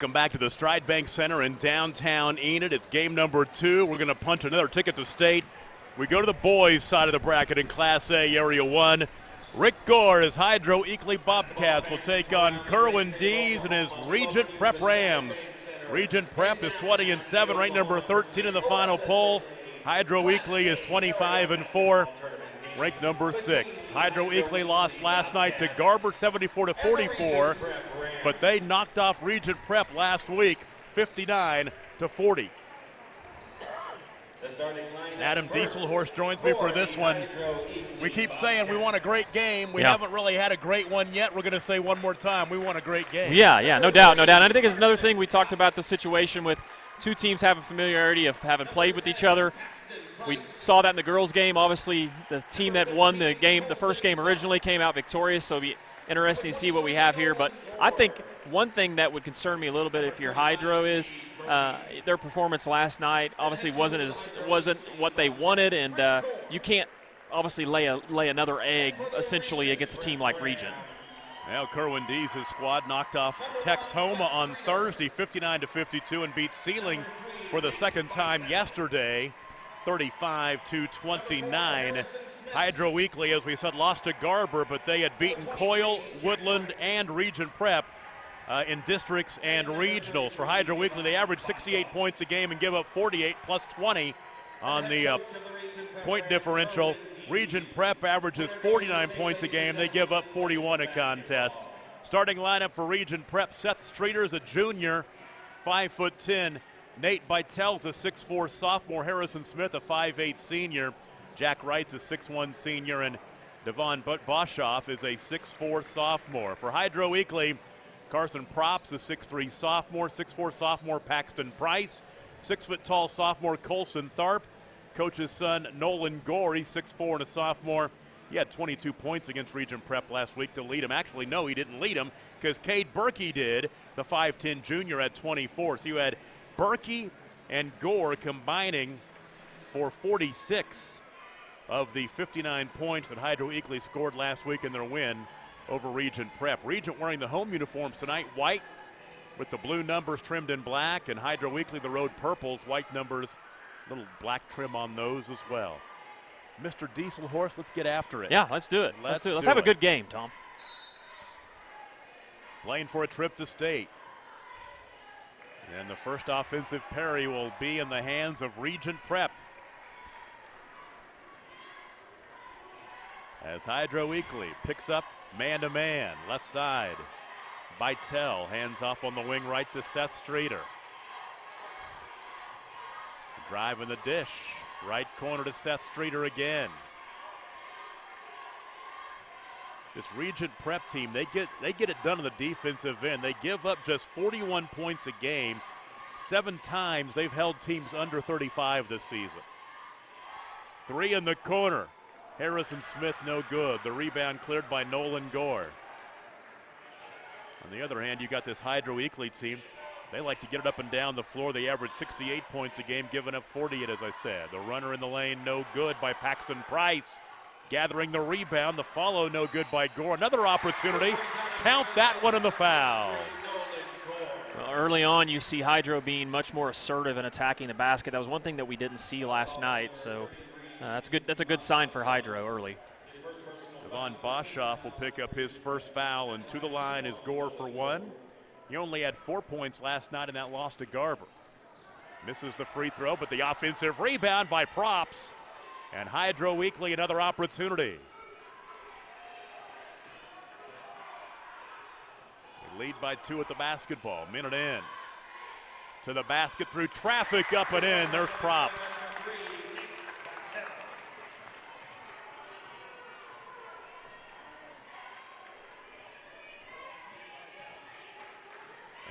Welcome back to the Stride Bank Center in downtown Enid. It's game number 2. We're going to punch another ticket to state. We go to the boys' side of the bracket in Class A, Area 1. Rick Gore, his Hydro Eakly Bobcats, will take on Kerwin Dees and his Regent Prep Rams. Regent Prep is 20-7, ranked number 13 in the final poll. Hydro Eakly is 25-4, ranked number 6. Hydro Eakly lost last night to Garber 74-44, but they knocked off Regent Prep last week 59-40. Adam Dieselhorst joins me for this one. We keep saying we want a great game. We haven't really had a great one yet. We're going to say one more time, we want a great game. Yeah, no doubt. And I think it's another thing we talked about the situation with two teams having familiarity of having played with each other. We saw that in the girls' game. Obviously, the team that won the game, the first game originally, came out victorious, so it'll be interesting to see what we have here. But I think one thing that would concern me a little bit if you're Hydro is their performance last night obviously wasn't what they wanted, and you can't obviously lay another egg essentially against a team like Regent. Well, Kerwin Dees' squad knocked off Tex Homa on Thursday 59-52 and beat Sealing for the second time yesterday 35-29. Hydro Eakly, as we said, lost to Garber, but they had beaten Coyle, Woodland, and Regent Prep in districts and regionals. For Hydro Eakly, they average 68 points a game and give up 48 plus 20 on the point differential. Regent Prep averages 49 points a game. They give up 41 a contest. Starting lineup for Regent Prep: Seth Streeter is a junior, 5'10". Nate Bytel's a 6'4" sophomore. Harrison Smith, a 5'8" senior. Jack Wright's a 6'1" senior, and Devon Boshoff is a 6'4" sophomore. For Hydro Eakly, Carson Props, a 6'3" sophomore. 6'4" sophomore Paxton Price. 6-foot-tall sophomore Colson Tharp. Coach's son Nolan Gore, he's 6'4" and a sophomore. He had 22 points against Regent Prep last week to lead him. Actually, no, he didn't lead him because Cade Berkey did, the 5'10" junior, at 24. So you had Berkey and Gore combining for 46 of the 59 points that Hydro Eakly scored last week in their win over Regent Prep. Regent wearing the home uniforms tonight, white with the blue numbers trimmed in black, and Hydro Eakly the road purples, white numbers, little black trim on those as well. Mr. Dieselhorst, let's get after it. Yeah, let's do it. Let's do it. Let's have a good game, Tom. Playing for a trip to state. And the first offensive parry will be in the hands of Regent Prep. As Hydro Eakly picks up man-to-man, left side. Bytel hands off on the wing right to Seth Streeter. Driving the dish, right corner to Seth Streeter again. This Regent Prep team, they get it done on the defensive end. They give up just 41 points a game. 7 times they've held teams under 35 this season. 3 in the corner. Harrison Smith no good. The rebound cleared by Nolan Gore. On the other hand, you got this Hydro Eakly team. They like to get it up and down the floor. They average 68 points a game, giving up 48, as I said. The runner in the lane no good by Paxton Price. Gathering the rebound, the follow no good by Gore. Another opportunity, count that one in the foul. Well, early on you see Hydro being much more assertive in attacking the basket. That was one thing that we didn't see last night, so that's good. That's a good sign for Hydro early. Devon Boshoff will pick up his first foul, and to the line is Gore for 1. He only had 4 points last night in that loss to Garber. Misses the free throw, but the offensive rebound by Props. And Hydro Eakly another opportunity. They lead by 2 at the basketball. Minute in. To the basket through traffic, up and in. There's Props.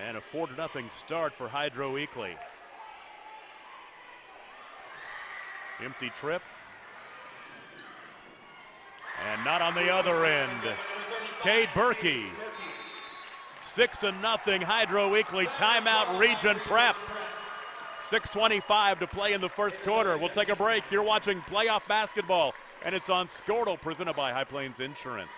And a 4-0 start for Hydro Eakly. Empty trip. And not on the other end. Cade Berkey. 6-0 Hydro Eakly. Timeout Regent Prep. 6:25 to play in the first quarter. We'll take a break. You're watching playoff basketball, and it's on Scortal, presented by High Plains Insurance.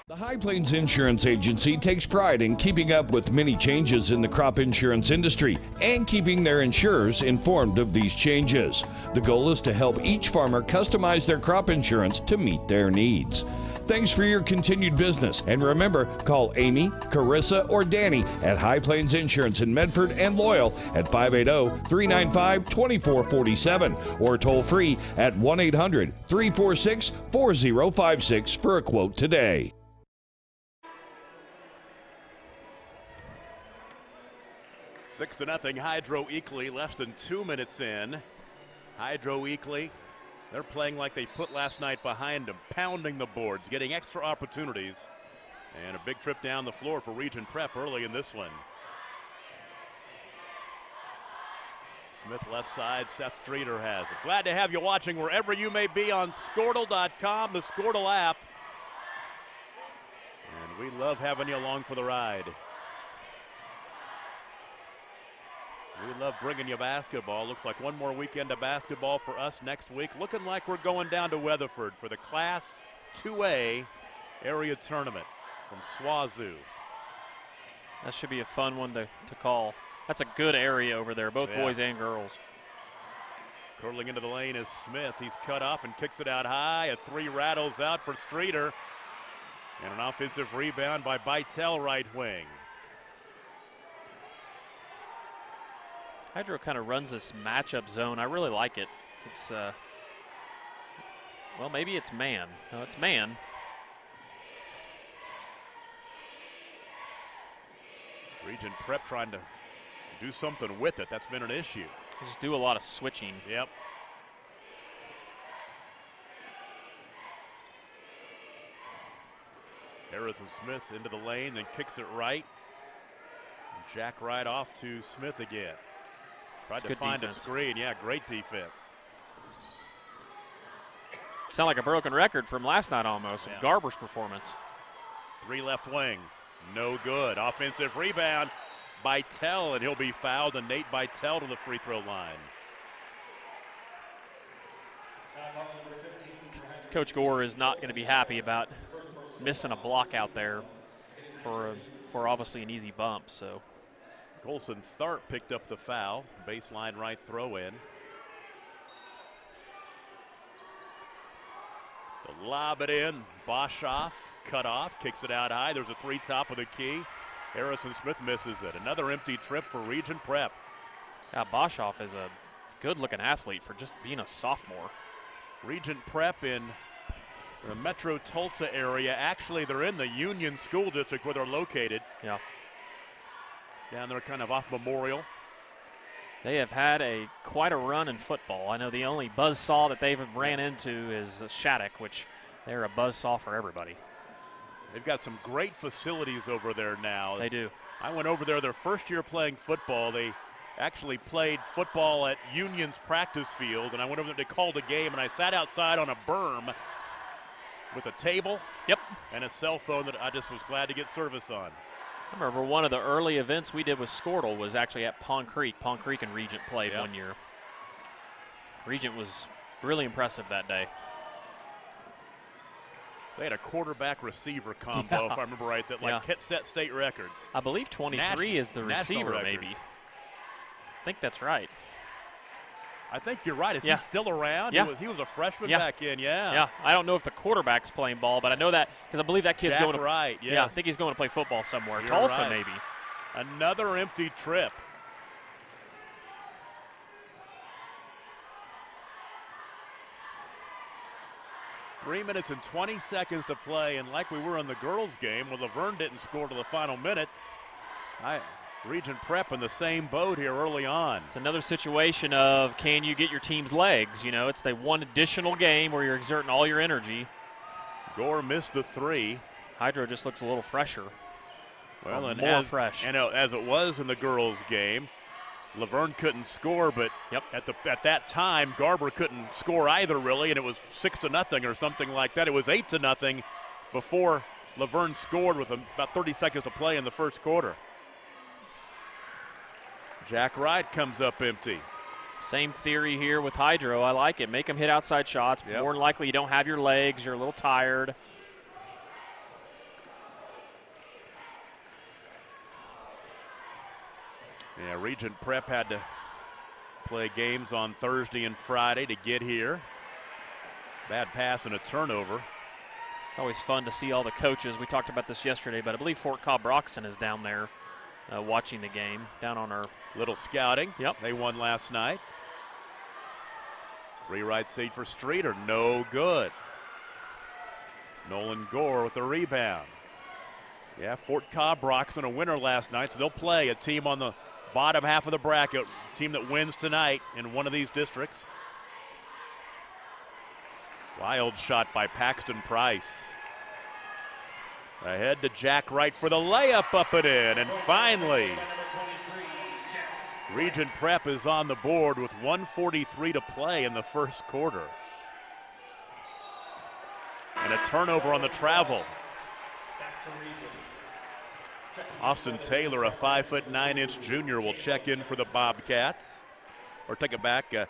The High Plains Insurance Agency takes pride in keeping up with many changes in the crop insurance industry and keeping their insurers informed of these changes. The goal is to help each farmer customize their crop insurance to meet their needs. Thanks for your continued business, and remember, call Amy, Carissa, or Danny at High Plains Insurance in Medford and Loyal at 580-395-2447 or toll free at 1-800-346-4056 for a quote today. 6-0 Hydro Eakly, less than 2 minutes in. Hydro Eakly, they're playing like they put last night behind them, pounding the boards, getting extra opportunities. And a big trip down the floor for Regent Prep early in this one. Smith left side, Seth Streeter has it. Glad to have you watching wherever you may be on Squirtle.com, the Squirtle app. And we love having you along for the ride. We love bringing you basketball. Looks like one more weekend of basketball for us next week. Looking like we're going down to Weatherford for the Class 2A area tournament from SWAZU. That should be a fun one to call. That's a good area over there, both boys and girls. Curling into the lane is Smith. He's cut off and kicks it out high. A three rattles out for Streeter. And an offensive rebound by Bytel, right wing. Hydro kind of runs this matchup zone. I really like it. It's, well, maybe it's man. No, it's man. Regent Prep trying to do something with it. That's been an issue. Just do a lot of switching. Yep. Harrison Smith into the lane, then kicks it right. And Jack right off to Smith again. Tried to find a screen. Yeah, great defense. Sound like a broken record from last night almost with Garber's performance. Three left wing. No good. Offensive rebound. Bytel, and he'll be fouled, and Nate Bytel to the free throw line. Coach Gore is not going to be happy about missing a block out there for obviously an easy bump. So Colson Tharp picked up the foul. Baseline right throw in. The lob it in. Boshoff cut off, kicks it out high. There's a three top of the key. Harrison Smith misses it. Another empty trip for Regent Prep. Yeah, Boshoff is a good-looking athlete for just being a sophomore. Regent Prep in the Metro Tulsa area. Actually, they're in the Union School District where they're located. Yeah. Down there kind of off Memorial. They have had quite a run in football. I know the only buzzsaw that they've ran into is Shattuck, which they're a buzzsaw for everybody. They've got some great facilities over there now. They do. I went over there their first year playing football. They actually played football at Union's practice field, and I went over there, they called a game, and I sat outside on a berm with a table and a cell phone that I just was glad to get service on. I remember one of the early events we did with Squirtle was actually at Pond Creek. Pond Creek and Regent played one year. Regent was really impressive that day. They had a quarterback-receiver combo, if I remember right, that set state records. I believe 23 is the receiver, maybe. I think that's right. I think you're right. Is he still around? Yeah. He was a freshman back in, Yeah, I don't know if the quarterback's playing ball, but I know that because I believe that kid's going to right, yes. Yeah, I think he's going to play football somewhere. You're Tulsa, right. maybe. Another empty trip. Three minutes and 20 seconds to play, and like we were in the girls' game, well, Laverne didn't score to the final minute. Regent Prep in the same boat here early on. It's another situation of can you get your team's legs? You know, it's the one additional game where you're exerting all your energy. Gore missed the three. Hydro just looks a little fresher. Well, and more fresh. And as it was in the girls' game, Laverne couldn't score, but at that time, Garber couldn't score either, really, and it was 6-0 or something like that. It was 8-0 before Laverne scored with about 30 seconds to play in the first quarter. Jack Wright comes up empty. Same theory here with Hydro. I like it. Make them hit outside shots. More than likely you don't have your legs. You're a little tired. Regent Prep had to play games on Thursday and Friday to get here. Bad pass and a turnover. It's always fun to see all the coaches. We talked about this yesterday, but I believe Fort Cobb-Roxton is down there watching the game, down on our little scouting. Yep. They won last night. 3 right seat for Streeter, no good. Nolan Gore with the rebound. Yeah, Fort Cobb-Roxton a winner last night, so they'll play a team on the bottom half of the bracket, team that wins tonight in one of these districts. Wild shot by Paxton Price. Ahead to Jack Wright for the layup, up and in, and finally, Regent Prep is on the board with 1:43 to play in the first quarter. And a turnover on the travel. Austin Taylor, a 5'9" junior, will check in for the Bobcats. Or take it back. Let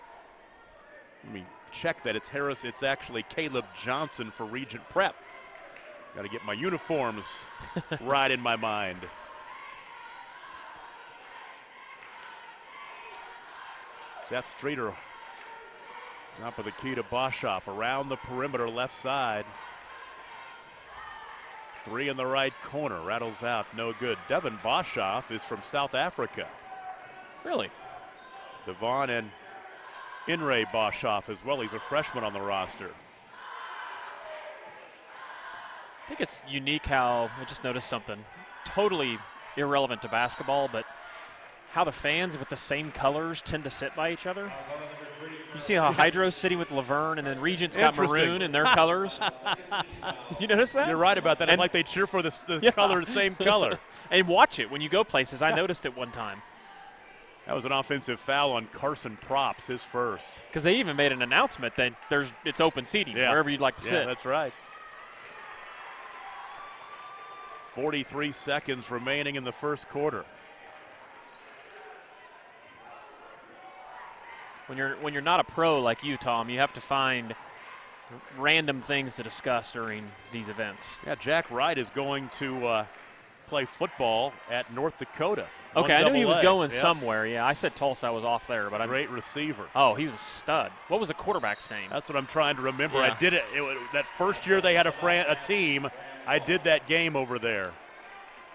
me check that. It's actually Caleb Johnson for Regent Prep. Got to get my uniforms right in my mind. Seth Streeter, top of the key to Boshoff, around the perimeter left side. 3 in the right corner, rattles out, no good. Devin Boshoff is from South Africa. Really? Devon and Inray Boshoff as well. He's a freshman on the roster. I think it's unique how, I just noticed something, totally irrelevant to basketball, but how the fans with the same colors tend to sit by each other. You see how Hydro's sitting with Laverne, and then Regent's got maroon in their colors. You notice that? You're right about that. It's like they cheer for the color, the same color. And watch it when you go places. I noticed it one time. That was an offensive foul on Carson Props, his first. Because they even made an announcement that it's open seating wherever you'd like to sit. Yeah, that's right. 43 seconds remaining in the first quarter. When you're not a pro like you, Tom, you have to find random things to discuss during these events. Yeah, Jack Wright is going to play football at North Dakota. Okay, I knew he was going somewhere. Yeah, I said Tulsa. I was off there, but great receiver. Oh, he was a stud. What was the quarterback's name? That's what I'm trying to remember. Yeah. I did it that first year they had a team. I did that game over there,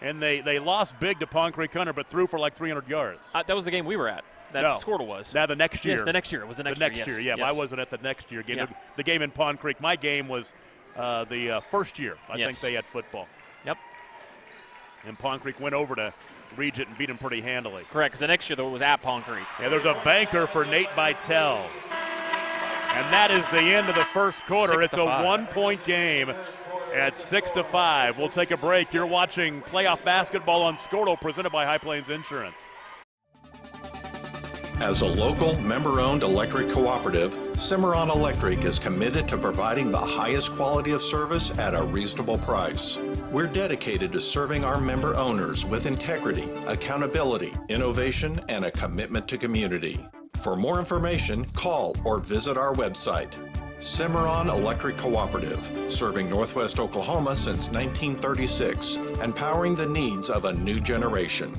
and they lost big to Pond Creek Hunter, but threw for like 300 yards. That was the game we were at. That Squirtle was. Now the next year. Yes, the next year. It was the next year. Yeah, yes. I wasn't at the next year game. Yeah. The game in Pond Creek. My game was the first year. I think they had football. Yep. And Pond Creek went over to Regent and beat them pretty handily. Correct, because the next year, though, it was at Pond Creek. Yeah, there's a banker for Nate Bytel. And that is the end of the first quarter. It's a 1-point game at 6-5. We'll take a break. You're watching playoff basketball on Squirtle, presented by High Plains Insurance. As a local, member-owned electric cooperative, Cimarron Electric is committed to providing the highest quality of service at a reasonable price. We're dedicated to serving our member owners with integrity, accountability, innovation, and a commitment to community. For more information, call or visit our website. Cimarron Electric Cooperative, serving Northwest Oklahoma since 1936 and powering the needs of a new generation.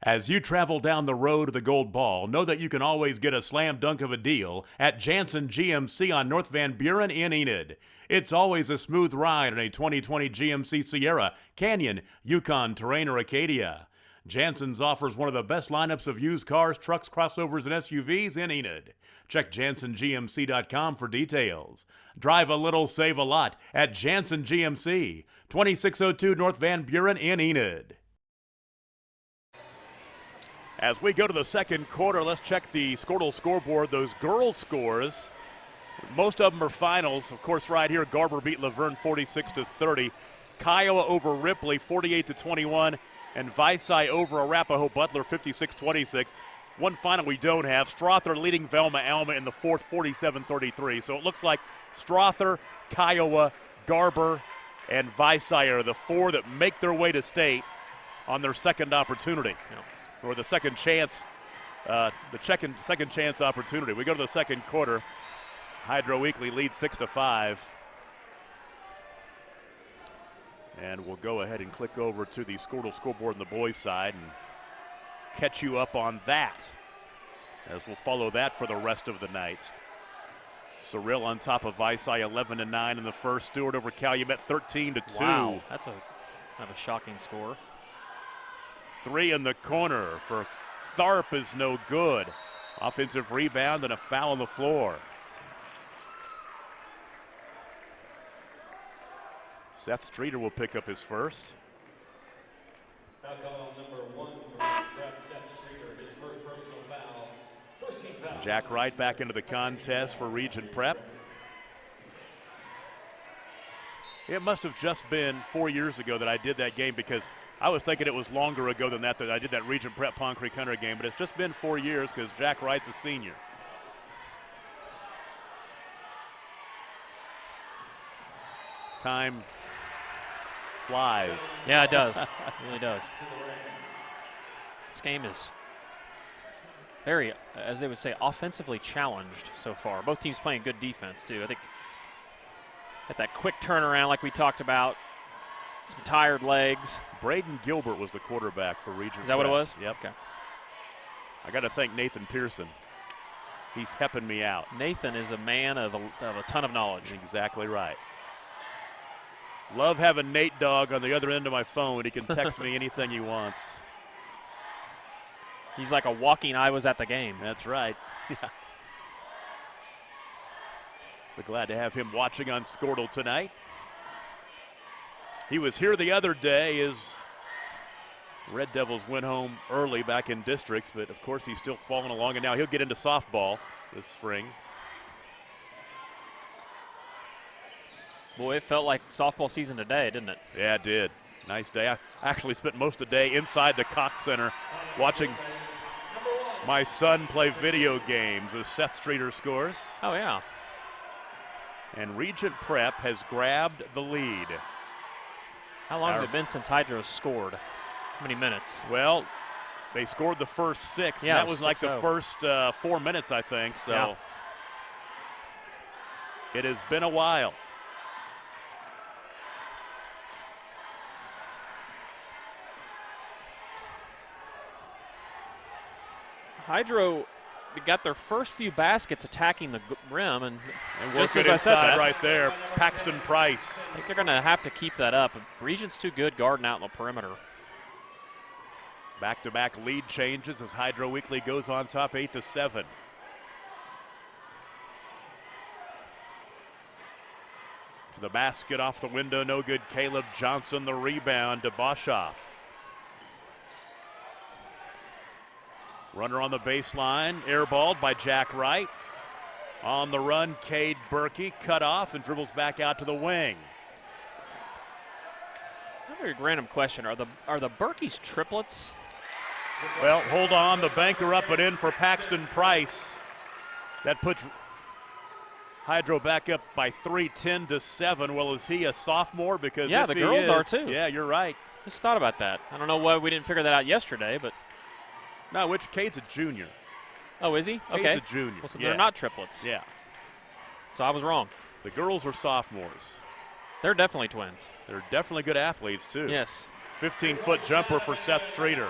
As you travel down the road to the Gold Ball, know that you can always get a slam dunk of a deal at Jansen GMC on North Van Buren in Enid. It's always a smooth ride in a 2020 GMC Sierra, Canyon, Yukon, Terrain, or Acadia. Jansen's offers one of the best lineups of used cars, trucks, crossovers, and SUVs in Enid. Check JansenGMC.com for details. Drive a little, save a lot at Jansen GMC, 2602 North Van Buren in Enid. As we go to the second quarter, let's check the Squirtle scoreboard. Those girls' scores, most of them are finals. Of course, right here, Garber beat Laverne 46-30. Kiowa over Ripley 48-21. And Visay over Arapahoe Butler 56-26. One final we don't have. Strother leading Velma Alma in the fourth 47-33. So it looks like Strother, Kiowa, Garber, and Visay are the four that make their way to state on their second opportunity. Or the second chance, second chance opportunity. We go to the second quarter. Hydro Eakly leads 6-5. And we'll go ahead and click over to the Squirtle scoreboard on the boys' side. And catch you up on that, as we'll follow that for the rest of the night. Cyril on top of Visay 11-9 in the first. Stewart over Calumet 13-2. Wow, that's kind of a shocking score. 3 in the corner for Tharp is no good. Offensive rebound and a foul on the floor. Seth Streeter will pick up his first. Foul call number 1 for Seth Streeter, his first personal foul. First team foul. Jack Wright back into the contest for Regent Prep. It must have just been 4 years ago that I did that game, because I was thinking it was longer ago than that I did that Regent Prep Pond Creek Hunter game, but it's just been 4 years because Jack Wright's a senior. Time flies. Yeah, it does. It really does. This game is very, as they would say, offensively challenged so far. Both teams playing good defense, too. I think at that quick turnaround like we talked about, some tired legs. Braden Gilbert was the quarterback for Regent. Is that what it was? Yep. Okay. I got to thank Nathan Pearson. He's helping me out. Nathan is a man of a ton of knowledge. Exactly right. Love having Nate Dogg on the other end of my phone. He can text me anything he wants. He's like a walking I was at the game. That's right. Yeah. So glad to have him watching on Squirtle tonight. He was here the other day as Red Devils went home early back in districts, but of course he's still following along, and now he'll get into softball this spring. Boy, it felt like softball season today, didn't it? Yeah, it did. Nice day. I actually spent most of the day inside the Cox Center watching my son play video games as Seth Streeter scores. Oh, yeah. And Regent Prep has grabbed the lead. How long has it been since Hydro scored? How many minutes? Well, they scored the first 6. Yeah, that was like the first 4 minutes, I think. So yeah. It has been a while. Hydro got their first few baskets attacking the rim, and just as I said that, right there, Paxton Price. I think they're going to have to keep that up. Regent's too good guarding out in the perimeter. Back-to-back lead changes as Hydro Eakly goes on top 8-7. To the basket, off the window, no good. Caleb Johnson the rebound to Boshoff. Runner on the baseline, airballed by Jack Wright. On the run, Cade Berkey cut off and dribbles back out to the wing. A very random question: Are the Berkeys triplets? Well, hold on. The banker up and in for Paxton Price. That puts Hydro back up by 3, 10-7. Well, is he a sophomore? Because yeah, if the he girls is, are too. Yeah, you're right. Just thought about that. I don't know why we didn't figure that out yesterday, but. No, Cade's a junior. Oh, is he? Cade's okay. a junior. Well, so yeah. they're not triplets. Yeah. So I was wrong. The girls are sophomores. They're definitely twins. They're definitely good athletes, too. Yes. 15-foot jumper for Seth Streeter.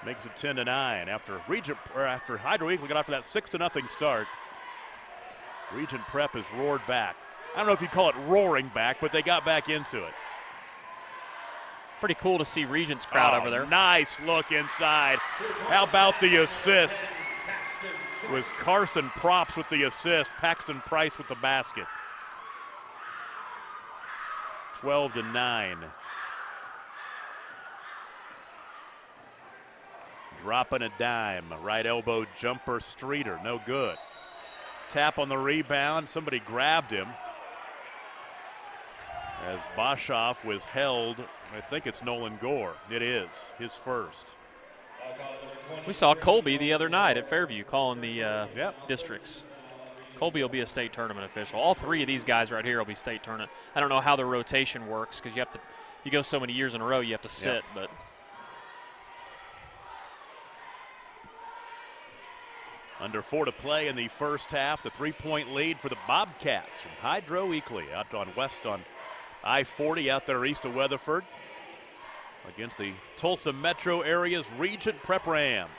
Makes it 10-9 after Hydro Eakly got off to that 6-0 start. Regent Prep has roared back. I don't know if you call it roaring back, but they got back into it. Pretty cool to see Regent's crowd over there. Nice look inside. How about the assist? It was Carson Props with the assist. Paxton Price with the basket. 12-9. Dropping a dime. Right elbow jumper, Streeter. No good. Tap on the rebound. Somebody grabbed him. As Boshoff was held, I think it's Nolan Gore. It is, his first. We saw Colby the other night at Fairview calling the districts. Colby will be a state tournament official. All 3 of these guys right here will be state tournament. I don't know how the rotation works because you go so many years in a row you have to sit, but. Under 4 to play in the first half. The 3-point lead for the Bobcats from Hydro Eakly out on west on I-40 out there east of Weatherford. against the Tulsa metro area's Regent Prep Rams.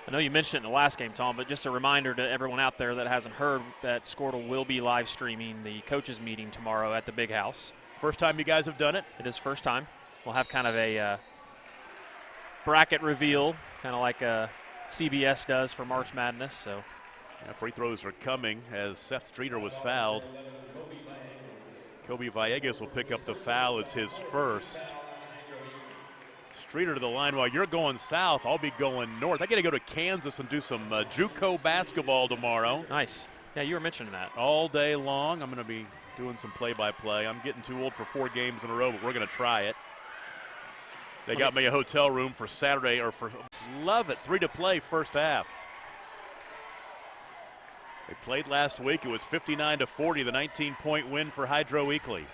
I know you mentioned it in the last game, Tom, but just a reminder to everyone out there that hasn't heard that Squirtle will be live streaming the coaches meeting tomorrow at the Big House. First time you guys have done it? It is first time. We'll have kind of a bracket reveal, kind of like CBS does for March Madness. So, yeah, free throws are coming as Seth Streeter was fouled. Kobe Villegas will pick up the foul. It's his first. Streeter to the line. While you're going south, I'll be going north. I got to go to Kansas and do some JUCO basketball tomorrow. Nice. Yeah, you were mentioning that. All day long. I'm going to be doing some play-by-play. I'm getting too old for 4 games in a row, but we're going to try it. They got me a hotel room for Saturday, or for love it. 3 to play first half. They played last week. It was 59-40, the 19-point win for Hydro Eakly.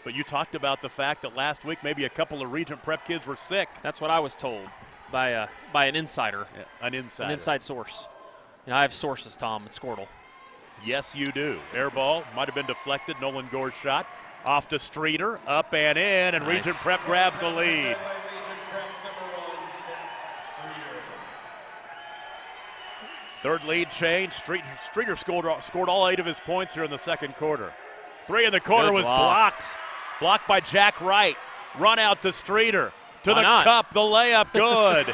But you talked about the fact that last week maybe a couple of Regent Prep kids were sick. That's what I was told by an insider. Yeah, an insider. An inside source. You know, I have sources, Tom, at Squirtle. Yes, you do. Air ball might have been deflected. Nolan Gore's shot off to Streeter, up and in, and nice. Regent Prep grabs the lead. Third lead change. Streeter scored all 8 of his points here in the second quarter. 3 in the corner was blocked. Blocked by Jack Wright. Run out to Streeter. To the cup, the layup, good.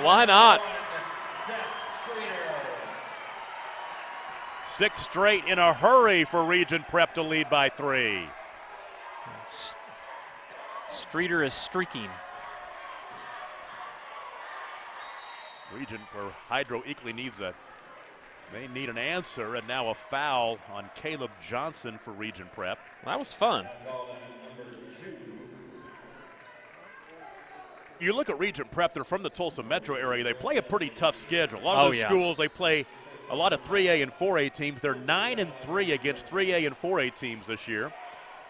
Why not? 6 straight in a hurry for Regent Prep to lead by 3. Streeter is streaking. Regent or Hydro Eakly they need an answer, and now a foul on Caleb Johnson for Regent Prep. That was fun. You look at Regent Prep, they're from the Tulsa metro area. They play a pretty tough schedule. A lot of those schools, they play a lot of 3A and 4A teams. They're 9-3 against 3A and 4A teams this year,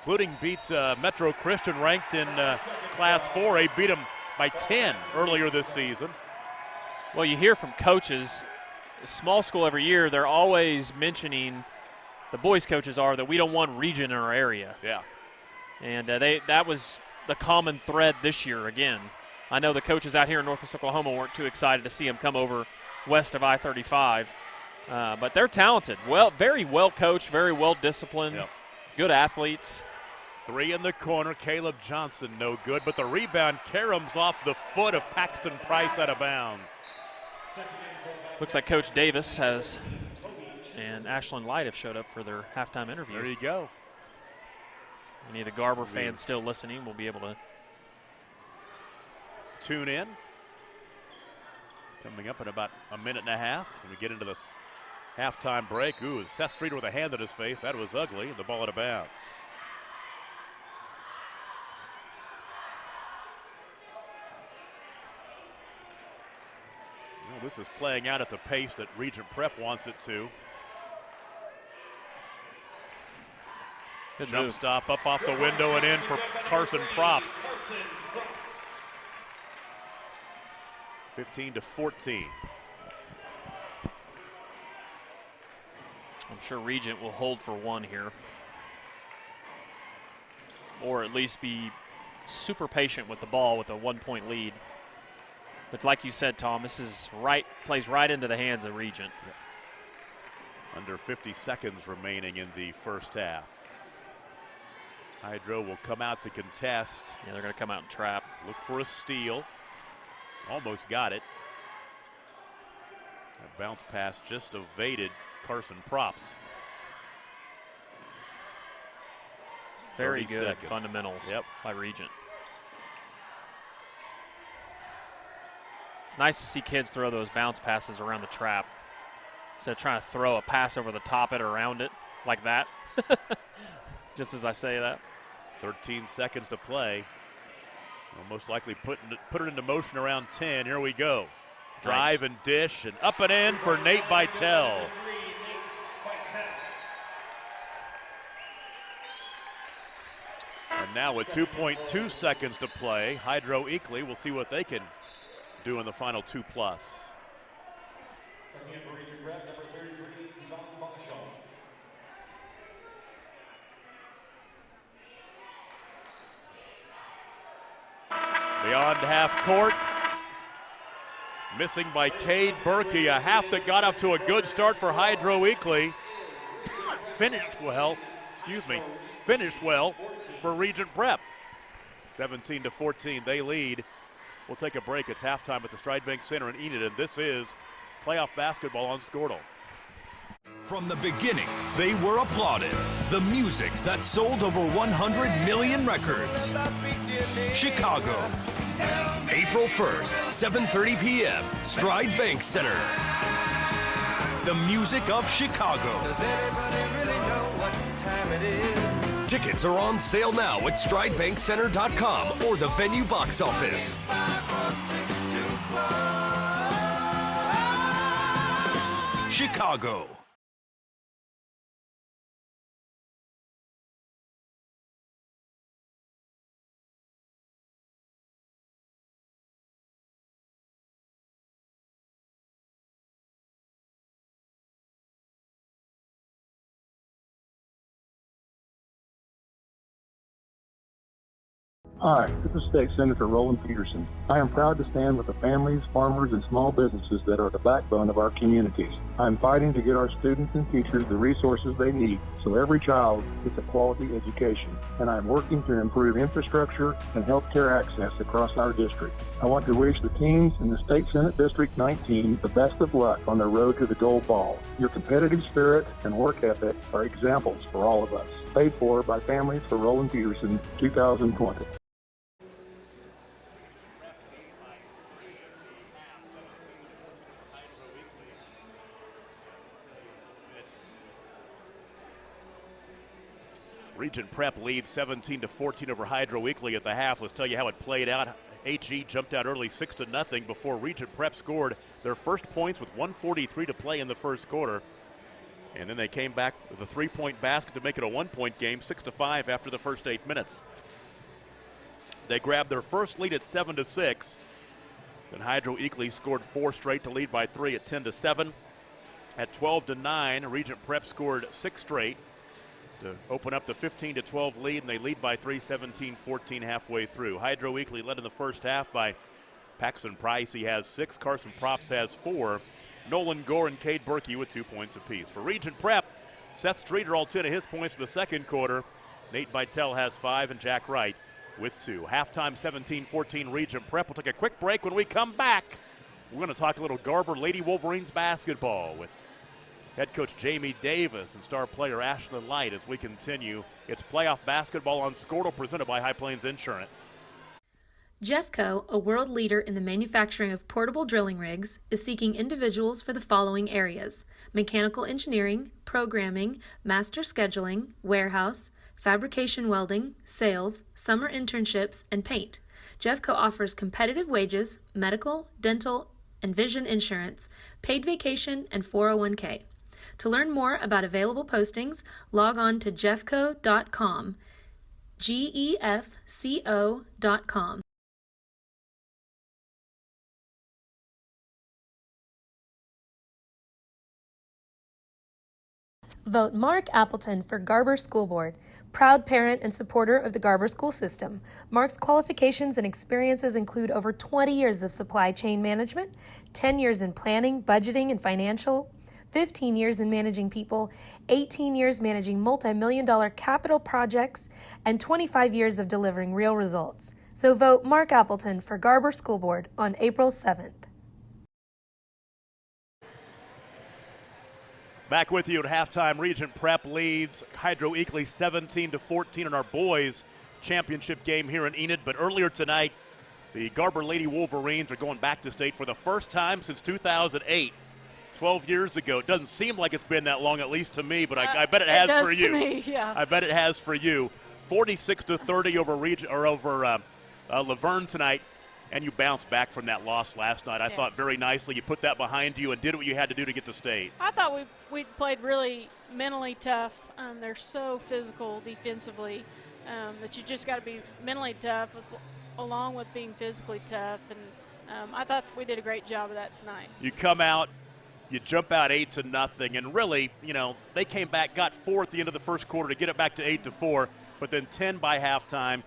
including beat Metro Christian, ranked in Class 4A, beat them by 10 earlier this season. Well, you hear from coaches, small school every year, they're always mentioning, the boys coaches are, that we don't want Regent in our area. Yeah. And that was the common thread this year again. I know the coaches out here in Northwest Oklahoma weren't too excited to see them come over west of I-35. But they're talented. Well, very well coached, very well disciplined, good athletes. 3 in the corner. Caleb Johnson no good, but the rebound caroms off the foot of Paxton Price out of bounds. Looks like Coach Davis and Ashlyn Light have showed up for their halftime interview. There you go. Any of the Garber fans still listening will be able to tune in. Coming up in about a minute and a half when we get into this halftime break. Ooh, Seth Streeter with a hand at his face. That was ugly. The ball out of bounds. Well, this is playing out at the pace that Regent Prep wants it to. Good Jump move. stop up off the window and in for Carson Props. 15-14. I'm sure Regent will hold for one here, or at least be super patient with the ball with a 1-point lead. But like you said, Tom, this is plays right into the hands of Regent. Under 50 seconds remaining in the first half. Hydro will come out to contest. Yeah, they're going to come out and trap. Look for a steal. Almost got it. That bounce pass just evaded Carson Props. It's very good fundamentals by Regent. It's nice to see kids throw those bounce passes around the trap instead of trying to throw a pass over the top it or around it like that. Just as I say that. 13 seconds to play. We'll most likely put it into motion around 10. Here we go. Drive and dish and up and in for Nate Vitale. And now with 2.2 seconds to play, Hydro Eakly will see what they can do in the final 2+. The Beyond half court. Missing by Cade Berkey, a half that got off to a good start for Hydro Eakly. Finished well for Regent Prep. 17-14, they lead. We'll take a break. It's halftime at the Stride Bank Center in Enid, and this is playoff basketball on Squirtle. From the beginning, they were applauded. The music that sold over 100 million records. Chicago. April 1st, 7:30 p.m., Stride Bank Center. The music of Chicago. Does anybody really know what time it is? Tickets are on sale now at StrideBankCenter.com or the venue box office. Chicago. Hi, this is State Senator Roland Peterson. I am proud to stand with the families, farmers, and small businesses that are the backbone of our communities. I am fighting to get our students and teachers the resources they need so every child gets a quality education. And I am working to improve infrastructure and healthcare access across our district. I want to wish the teams in the State Senate District 19 the best of luck on their road to the gold ball. Your competitive spirit and work ethic are examples for all of us. Paid for by Families for Roland Peterson, 2020. Regent Prep leads 17-14 over Hydro Eakly at the half. Let's tell you how it played out. HE jumped out early 6-0 before Regent Prep scored their first points with 1:43 to play in the first quarter. And then they came back with a 3-point basket to make it a 1-point game, 6-5 after the first 8 minutes. They grabbed their first lead at 7-6. Then Hydro Eakly scored 4 straight to lead by 3 at 10-7. At 12-9, Regent Prep scored 6 straight to open up the 15-12 lead, and they lead by 3, 17-14 halfway through. Hydro Eakly led in the first half by Paxton Price. He has 6. Carson Props has 4. Nolan Gore and Cade Berkey with 2 points apiece. For Regent Prep, Seth Streeter all 10 of his points in the second quarter. Nate Vitale has 5, and Jack Wright with 2. Halftime 17-14 Regent Prep. We'll take a quick break. When we come back, we're going to talk a little Garber Lady Wolverines basketball with head coach Jamie Davis and star player Ashlyn Light as we continue. It's playoff basketball on Squirtle presented by High Plains Insurance. Jeffco, a world leader in the manufacturing of portable drilling rigs, is seeking individuals for the following areas: mechanical engineering, programming, master scheduling, warehouse, fabrication welding, sales, summer internships, and paint. Jeffco offers competitive wages, medical, dental, and vision insurance, paid vacation, and 401k. To learn more about available postings, log on to jeffco.com, GEFCO.com. Vote Mark Appleton for Garber School Board. Proud parent and supporter of the Garber school system, Mark's qualifications and experiences include over 20 years of supply chain management, 10 years in planning, budgeting, and financial, 15 years in managing people, 18 years managing multi-million-dollar capital projects, and 25 years of delivering real results. So vote Mark Appleton for Garber School Board on April 7th. Back with you at halftime. Regent Prep leads Hydro Eakly 17-14 in our boys championship game here in Enid. But earlier tonight, the Garber Lady Wolverines are going back to state for the first time since 2008. 12 years ago. It doesn't seem like it's been that long, at least to me, but I bet it has for you. To me, yeah. I bet it has for you. 46-30 over Laverne tonight, and you bounced back from that loss last night. I thought very nicely. You put that behind you and did what you had to do to get to state. I thought we played really mentally tough. They're so physical defensively that you just got to be mentally tough along with being physically tough. And I thought we did a great job of that tonight. You come out, you jump out 8-0, and really, they came back, got 4 at the end of the first quarter to get it back to 8-4, but then 10 by halftime.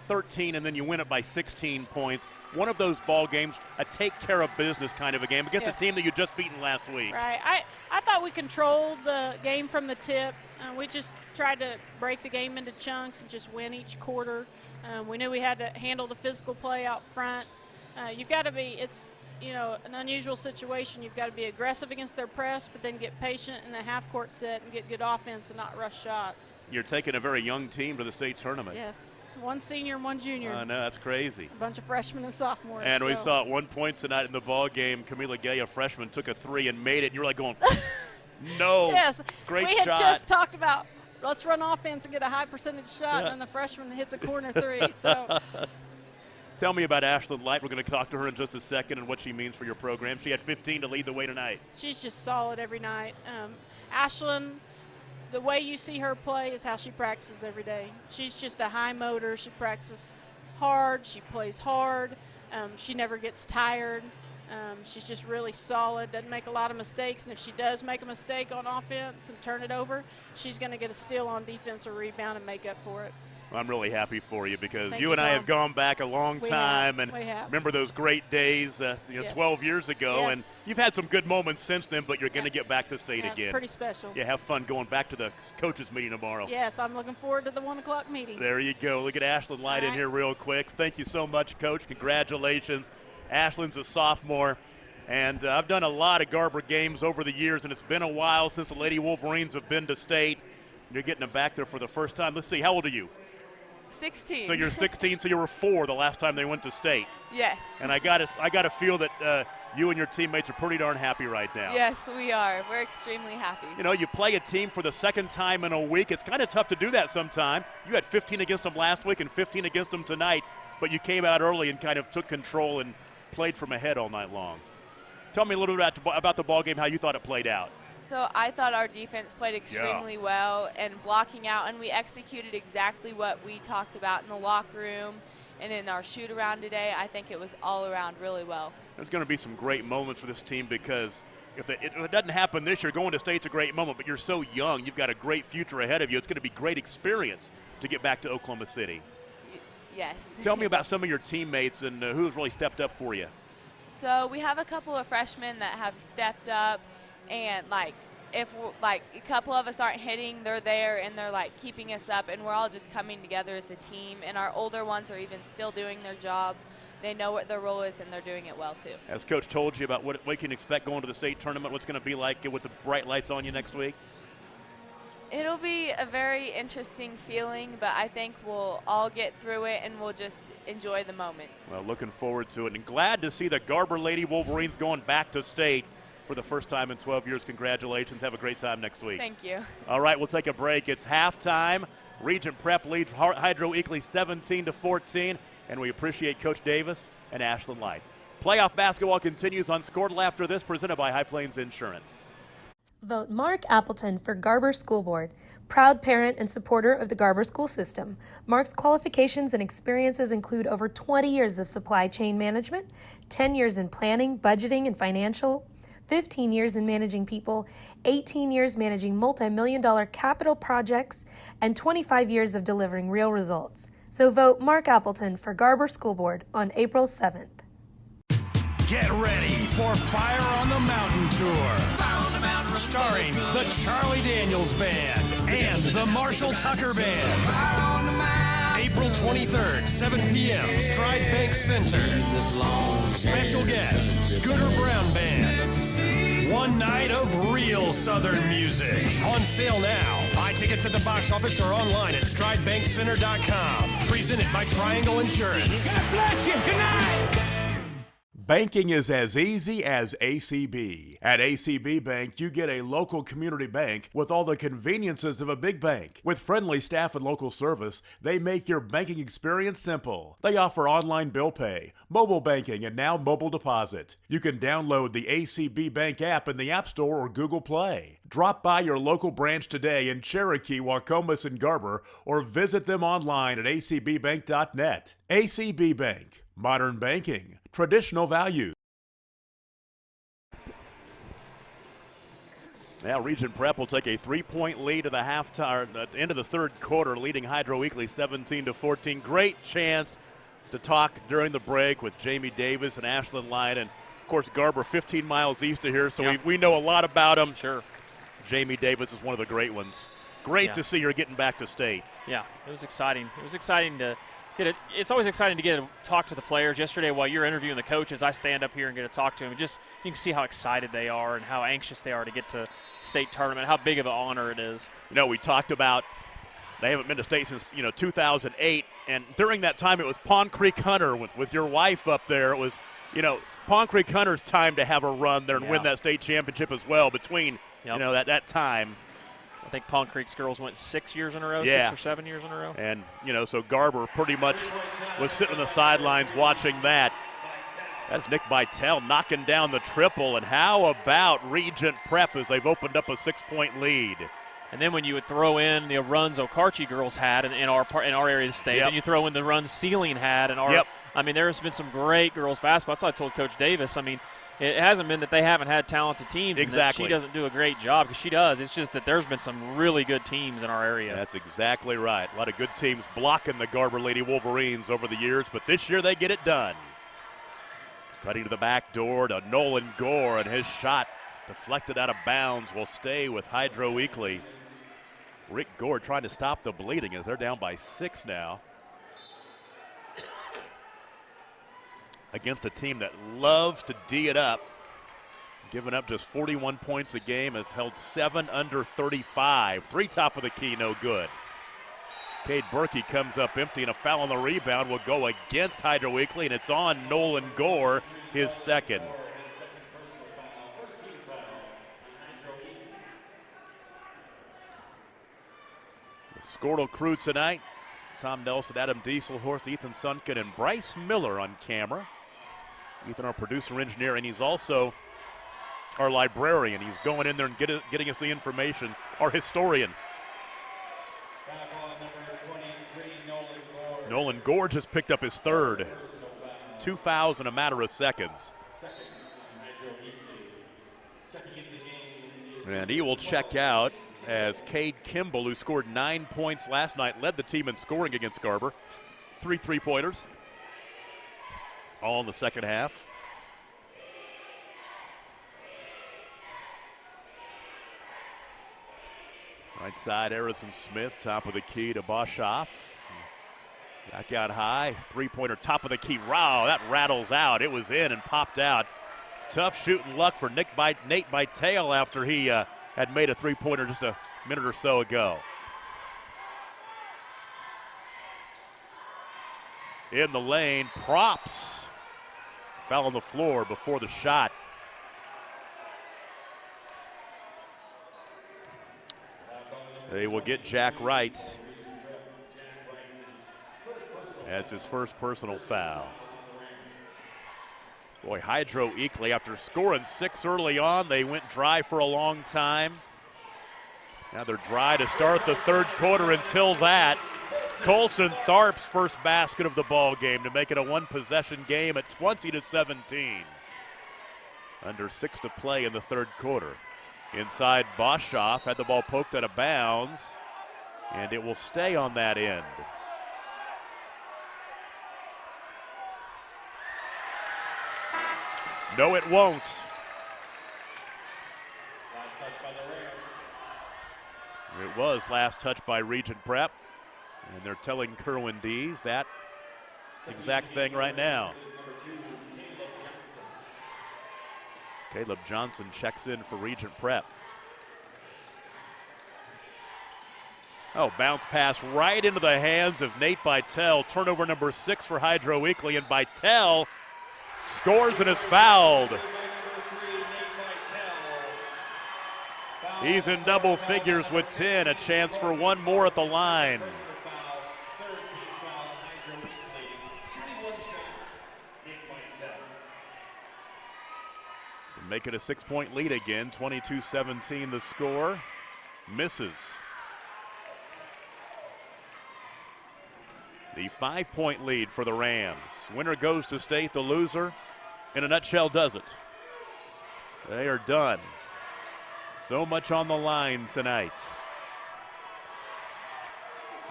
13 and then you win it by 16 points. One of those ball games, a take care of business kind of a game against a team that you just beaten last week. Right. I thought we controlled the game from the tip. We just tried to break the game into chunks and just win each quarter. We knew we had to handle the physical play out front. You've got to be, it's, an unusual situation. You've got to be aggressive against their press, but then get patient in the half-court set and get good offense and not rush shots. You're taking a very young team to the state tournament. Yes, one senior and one junior. I know, that's crazy. A bunch of freshmen and sophomores. And we saw at one point tonight in the ball game, Camila Gay, a freshman, took a three and made it. And you were like going, no, yes, great shot. We had just talked about let's run offense and get a high percentage shot, and then the freshman hits a corner three. So. Tell me about Ashlyn Light. We're going to talk to her in just a second and what she means for your program. She had 15 to lead the way tonight. She's just solid every night. Ashlyn, the way you see her play is how she practices every day. She's just a high motor. She practices hard. She plays hard. She never gets tired. She's just really solid, doesn't make a lot of mistakes, and if she does make a mistake on offense and turn it over, she's going to get a steal on defense or rebound and make up for it. Well, I'm really happy for you because Thank you you, and I Tom. have gone back a long time and We have. remember those great days, Yes. 12 years ago, Yes. and you've had some good moments since then, but you're going to get back to state Yeah, again. it's pretty special. Yeah, have fun going back to the coaches meeting tomorrow. Yes, I'm looking forward to the 1 o'clock meeting. There you go. Look at Ashlyn Light in All right. here real quick. Thank you so much, Coach. Congratulations. Ashlyn's a sophomore, and I've done a lot of Garber games over the years, and it's been a while since the Lady Wolverines have been to state. You're getting them back there for the first time. Let's see, how old are you? 16. So you're 16, so you were 4 the last time they went to state. Yes. And I got to feel that you and your teammates are pretty darn happy right now. Yes, we are. We're extremely happy. You play a team for the second time in a week. It's kind of tough to do that sometime. You had 15 against them last week and 15 against them tonight, but you came out early and kind of took control and played from ahead all night long. Tell me a little bit about the ball game, how you thought it played out. So I thought our defense played extremely well and blocking out, and we executed exactly what we talked about in the locker room and in our shoot-around today. I think it was all around really well. There's going to be some great moments for this team because if it doesn't happen this year, going to state's a great moment, but you're so young. You've got a great future ahead of you. It's going to be great experience to get back to Oklahoma City. Yes. Tell me about some of your teammates and who's really stepped up for you. So we have a couple of freshmen that have stepped up, and if a couple of us aren't hitting, they're there and they're keeping us up, and we're all just coming together as a team. And our older ones are even still doing their job. They know what their role is and they're doing it well too. As Coach told you about what we can expect going to the state tournament, what's going to be like with the bright lights on you next week? It'll be a very interesting feeling, but I think we'll all get through it and we'll just enjoy the moments. Well, looking forward to it, and glad to see the Garber Lady Wolverines going back to state for the first time in 12 years. Congratulations. Have a great time next week. Thank you. All right, we'll take a break. It's halftime. Regent Prep leads Hydro Eakly 17-14, and we appreciate Coach Davis and Ashlyn Light. Playoff basketball continues on Scored after this, presented by High Plains Insurance. Vote Mark Appleton for Garber School Board. Proud parent and supporter of the Garber school system, Mark's qualifications and experiences include over 20 years of supply chain management, 10 years in planning, budgeting, and financial, 15 years in managing people, 18 years managing multi-million-dollar capital projects, and 25 years of delivering real results. So vote Mark Appleton for Garber School Board on April 7th. Get ready for Fire on the Mountain Tour. Starring the Charlie Daniels Band and the Marshall Tucker Band. April 23rd, 7 p.m., Stride Bank Center. Special guest, Scooter Brown Band. One night of real Southern music. On sale now. Buy tickets at the box office or online at stridebankcenter.com. Presented by Triangle Insurance. God bless you. Good night. Banking is as easy as ACB. At ACB Bank, you get a local community bank with all the conveniences of a big bank. With friendly staff and local service, they make your banking experience simple. They offer online bill pay, mobile banking, and now mobile deposit. You can download the ACB Bank app in the App Store or Google Play. Drop by your local branch today in Cherokee, Wacomas, and Garber, or visit them online at acbbank.net. ACB Bank. Modern banking. Traditional values. Now Regent Prep will take a 3-point lead at the halftime, at the end of the third quarter, leading Hydro Eakly 17-14. Great chance to talk during the break with Jamie Davis and Ashlyn Lyon. And, of course, Garber 15 miles east of here, so we know a lot about them. Sure. Jamie Davis is one of the great ones. Great to see her getting back to state. Yeah, it was exciting. It was exciting to get it. It's always exciting to get to talk to the players. Yesterday, while you're interviewing the coaches, I stand up here and get to talk to them. And just you can see how excited they are and how anxious they are to get to state tournament, how big of an honor it is. You know, we talked about they haven't been to state since, 2008. And during that time, it was Pond Creek Hunter with your wife up there. It was, Pond Creek Hunter's time to have a run there and win that state championship as well between, that time. I think Pond Creek's girls went 6 years in a row, 6 or 7 years in a row. And, so Garber pretty much was sitting on the sidelines watching that. That's Nick Bytel knocking down the triple. And how about Regent Prep as they've opened up a 6-point lead? And then when you would throw in the runs Okarche girls had in our area of the state, and you throw in the runs Sealing had in our I mean, there's been some great girls basketball. That's what I told Coach Davis. I mean, it hasn't been that they haven't had talented teams and that she doesn't do a great job, because she does. It's just that there's been some really good teams in our area. That's exactly right. A lot of good teams blocking the Garber Lady Wolverines over the years, but this year they get it done. Cutting to the back door to Nolan Gore, and his shot deflected out of bounds will stay with Hydro Eakly. Rick Gore trying to stop the bleeding as they're down by 6 now. Against a team that loves to D it up. Giving up just 41 points a game, has held 7 under 35. 3 top of the key, no good. Cade Berkey comes up empty, and a foul on the rebound will go against Hydro Eakly, and it's on Nolan Gore, his second. The Squirtle crew tonight: Tom Nelson, Adam Dieselhorst, Ethan Sunken, and Bryce Miller on camera. Ethan, our producer engineer, and he's also our librarian. He's going in there and getting us the information. Our historian. Nolan Gore just picked up his third. 2 fouls in a matter of seconds. And he will check out as Cade Kimball, who scored 9 points last night, led the team in scoring against Garber. 3 3-pointers. All in the second half. Right side, Harrison Smith, top of the key to Boshoff. Back out high, 3-pointer, top of the key. Wow, that rattles out. It was in and popped out. Tough shooting luck for Nate Bytel after he had made a 3-pointer just a minute or so ago. In the lane, Props fell on the floor before the shot. They will get Jack Wright. That's his first personal foul. Boy, Hydro Eakly, after scoring 6 early on, they went dry for a long time. Now they're dry to start the third quarter. Until that, Colson Tharp's first basket of the ball game to make it a 1-possession game at 20-17. Under 6 to play in the third quarter. Inside, Boshoff had the ball poked out of bounds, and it will stay on that end. No, it won't. It was last touch by Regent Prep, and they're telling Kerwin Dees that exact thing right now. Caleb Johnson checks in for Regent Prep. Oh, bounce pass right into the hands of Nate Bytel. Turnover number 6 for Hydro Eakly, and Bytel scores and is fouled. He's in double figures with 10, a chance for one more at the line. Make it a 6-point lead again, 22-17 the score. Misses. The 5-point lead for the Rams. Winner goes to state, the loser, in a nutshell, does it. They are done. So much on the line tonight.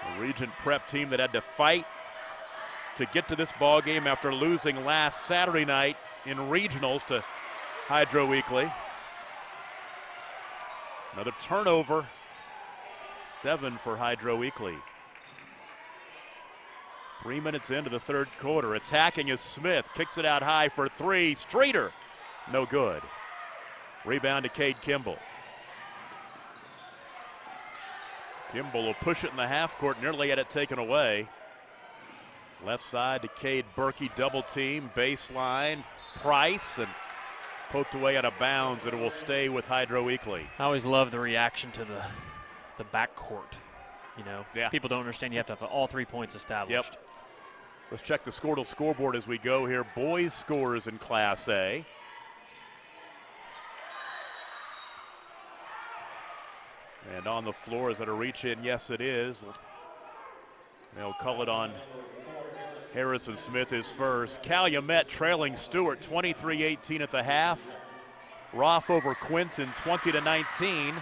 A Regent Prep team that had to fight to get to this ball game after losing last Saturday night in regionals to Hydro Eakly. Another turnover, 7 for Hydro Eakly. 3 minutes into the third quarter. Attacking is Smith, kicks it out high for 3. Streeter, no good. Rebound to Cade Kimball. Kimball will push it in the half court, nearly had it taken away. Left side to Cade Berkey, double team, baseline, Price, and poked away out of bounds, and it will stay with Hydro Eakly. I always love the reaction to the backcourt. You know, people don't understand you have to have all 3 points established. Yep. Let's check the scoreboard as we go here. Boys scores in Class A. And on the floor, is it a reach in? Yes, it is. They'll call it on Harrison Smith is first. Calumet trailing Stewart 23-18 at the half. Roth over Quinton 20-19. 2-point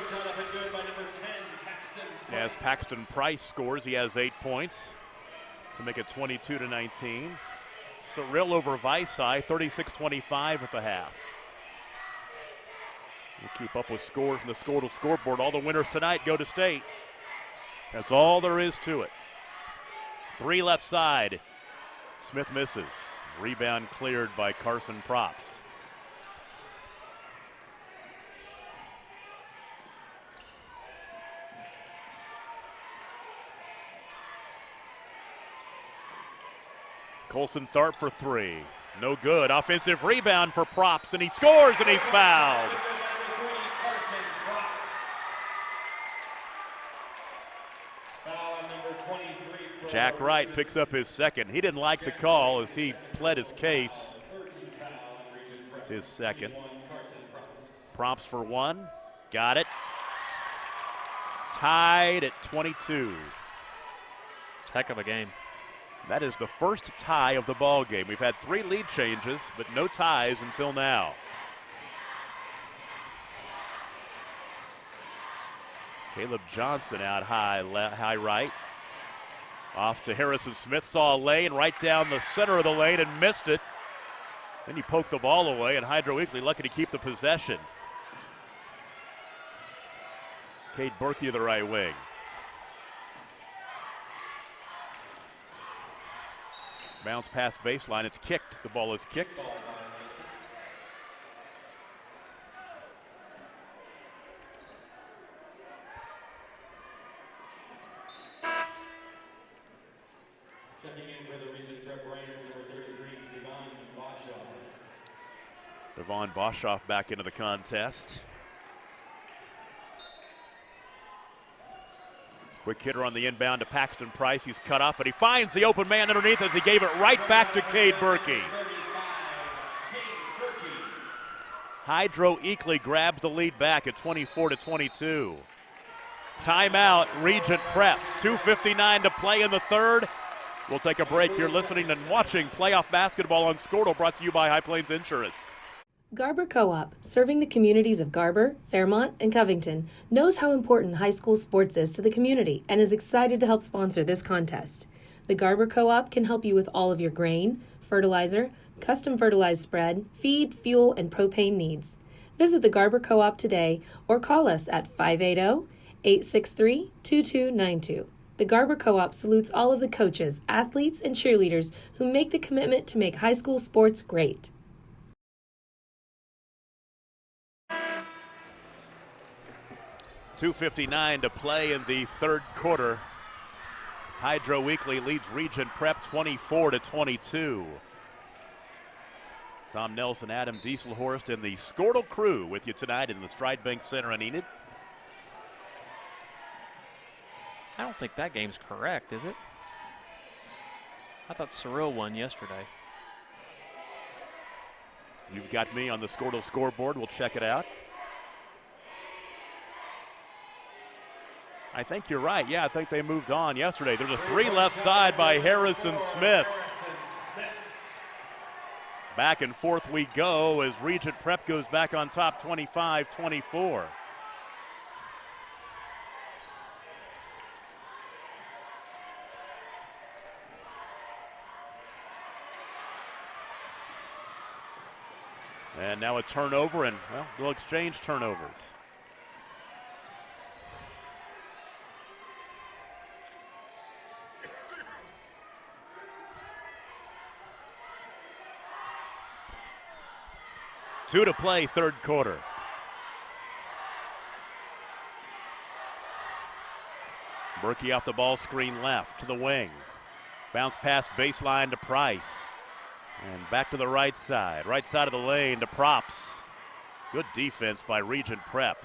shot up and good by number 10, Paxton Price. As Paxton Price scores, he has 8 points to make it 22-19. Cyril over Visai 36-25 at the half. We'll keep up with scores from the scoreboard. All the winners tonight go to state. That's all there is to it. 3 left side. Smith misses. Rebound cleared by Carson Props. Colson Tharp for 3. No good. Offensive rebound for Props, and he scores, and he's fouled. Jack Wright picks up his second. He didn't like the call as he pled his case. It's his second. Props for 1. Got it. Tied at 22. It's a heck of a game. That is the first tie of the ball game. We've had 3 lead changes, but no ties until now. Caleb Johnson out high right. Off to Harrison Smith, saw a lane right down the center of the lane and missed it. Then he poked the ball away, and Hydro Eakly lucky to keep the possession. Cade Berkey to the right wing. Bounce past baseline, it's kicked. The ball is kicked. Checking in for the Regent Prep Rams, number 33, Devon Boshoff. Devon Boshoff back into the contest. Quick hitter on the inbound to Paxton Price. He's cut off, but he finds the open man underneath as he gave it right back to Cade Berkey. Hydro Eakly grabs the lead back at 24-22. Timeout, Regent Prep. 2:59 to play in the third. We'll take a break. You're listening and watching playoff basketball on Scortal, brought to you by High Plains Insurance. Garber Co-op, serving the communities of Garber, Fairmont, and Covington, knows how important high school sports is to the community and is excited to help sponsor this contest. The Garber Co-op can help you with all of your grain, fertilizer, custom fertilized spread, feed, fuel, and propane needs. Visit the Garber Co-op today or call us at 580-863-2292. The Garber Co-op salutes all of the coaches, athletes, and cheerleaders who make the commitment to make high school sports great. .259 to play in the third quarter. Hydro Eakly leads Regent Prep 24-22. Tom Nelson, Adam Dieselhorst, and the Scortal crew with you tonight in the Stride Bank Center in Enid. I don't think that game's correct, is it? I thought Cyril won yesterday. You've got me on the Scortal scoreboard. We'll check it out. I think you're right. Yeah, I think they moved on yesterday. There's a 3 left side by Harrison Smith. Back and forth we go as Regent Prep goes back on top 25-24. And now a turnover, and well, they'll exchange turnovers. Two to play, third quarter. Berkey off the ball screen left to the wing. Bounce pass baseline to Price. And back to the right side of the lane to Props. Good defense by Regent Prep.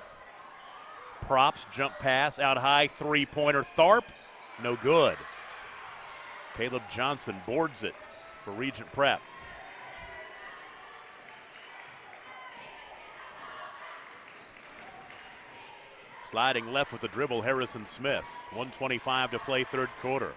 Props, jump pass, out high, three-pointer. Tharp, no good. Caleb Johnson boards it for Regent Prep. Sliding left with the dribble, Harrison Smith. 1:25 to play, third quarter.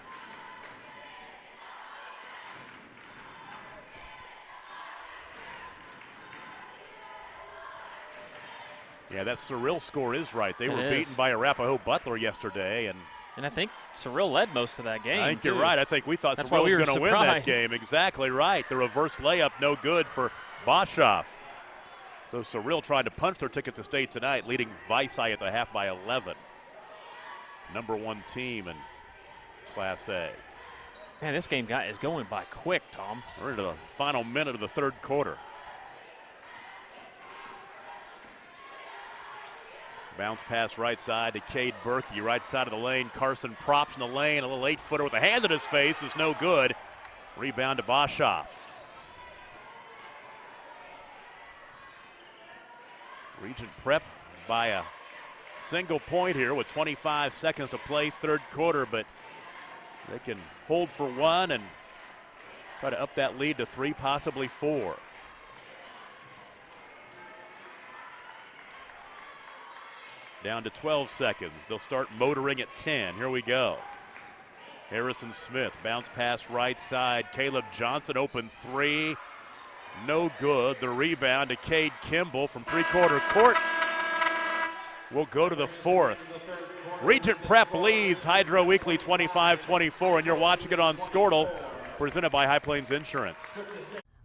Yeah, that Cyril score is right. They were beaten by Arapahoe Butler yesterday, and I think Cyril led most of that game. I think you're right. I think we thought Cyril was going to win that game. Exactly right. The reverse layup, no good for Boshoff. So Cyril trying to punch their ticket to state tonight, leading Vicey at the half by 11. Number one team in Class A. Man, this game is going by quick, Tom. We're into the final minute of the third quarter. Bounce pass right side to Cade Berkey, right side of the lane. Carson Props in the lane, a little 8-footer with a hand in his face is no good. Rebound to Boshoff. Regent Prep by a single point here with 25 seconds to play, third quarter, but they can hold for one and try to up that lead to 3, possibly 4. Down to 12 seconds. They'll start motoring at 10. Here we go. Harrison Smith, bounce pass right side. Caleb Johnson, open 3. No good. The rebound to Cade Kimball from three-quarter court. We'll go to the fourth. Regent Prep leads Hydro Eakly 25-24, and you're watching it on Scortle, presented by High Plains Insurance.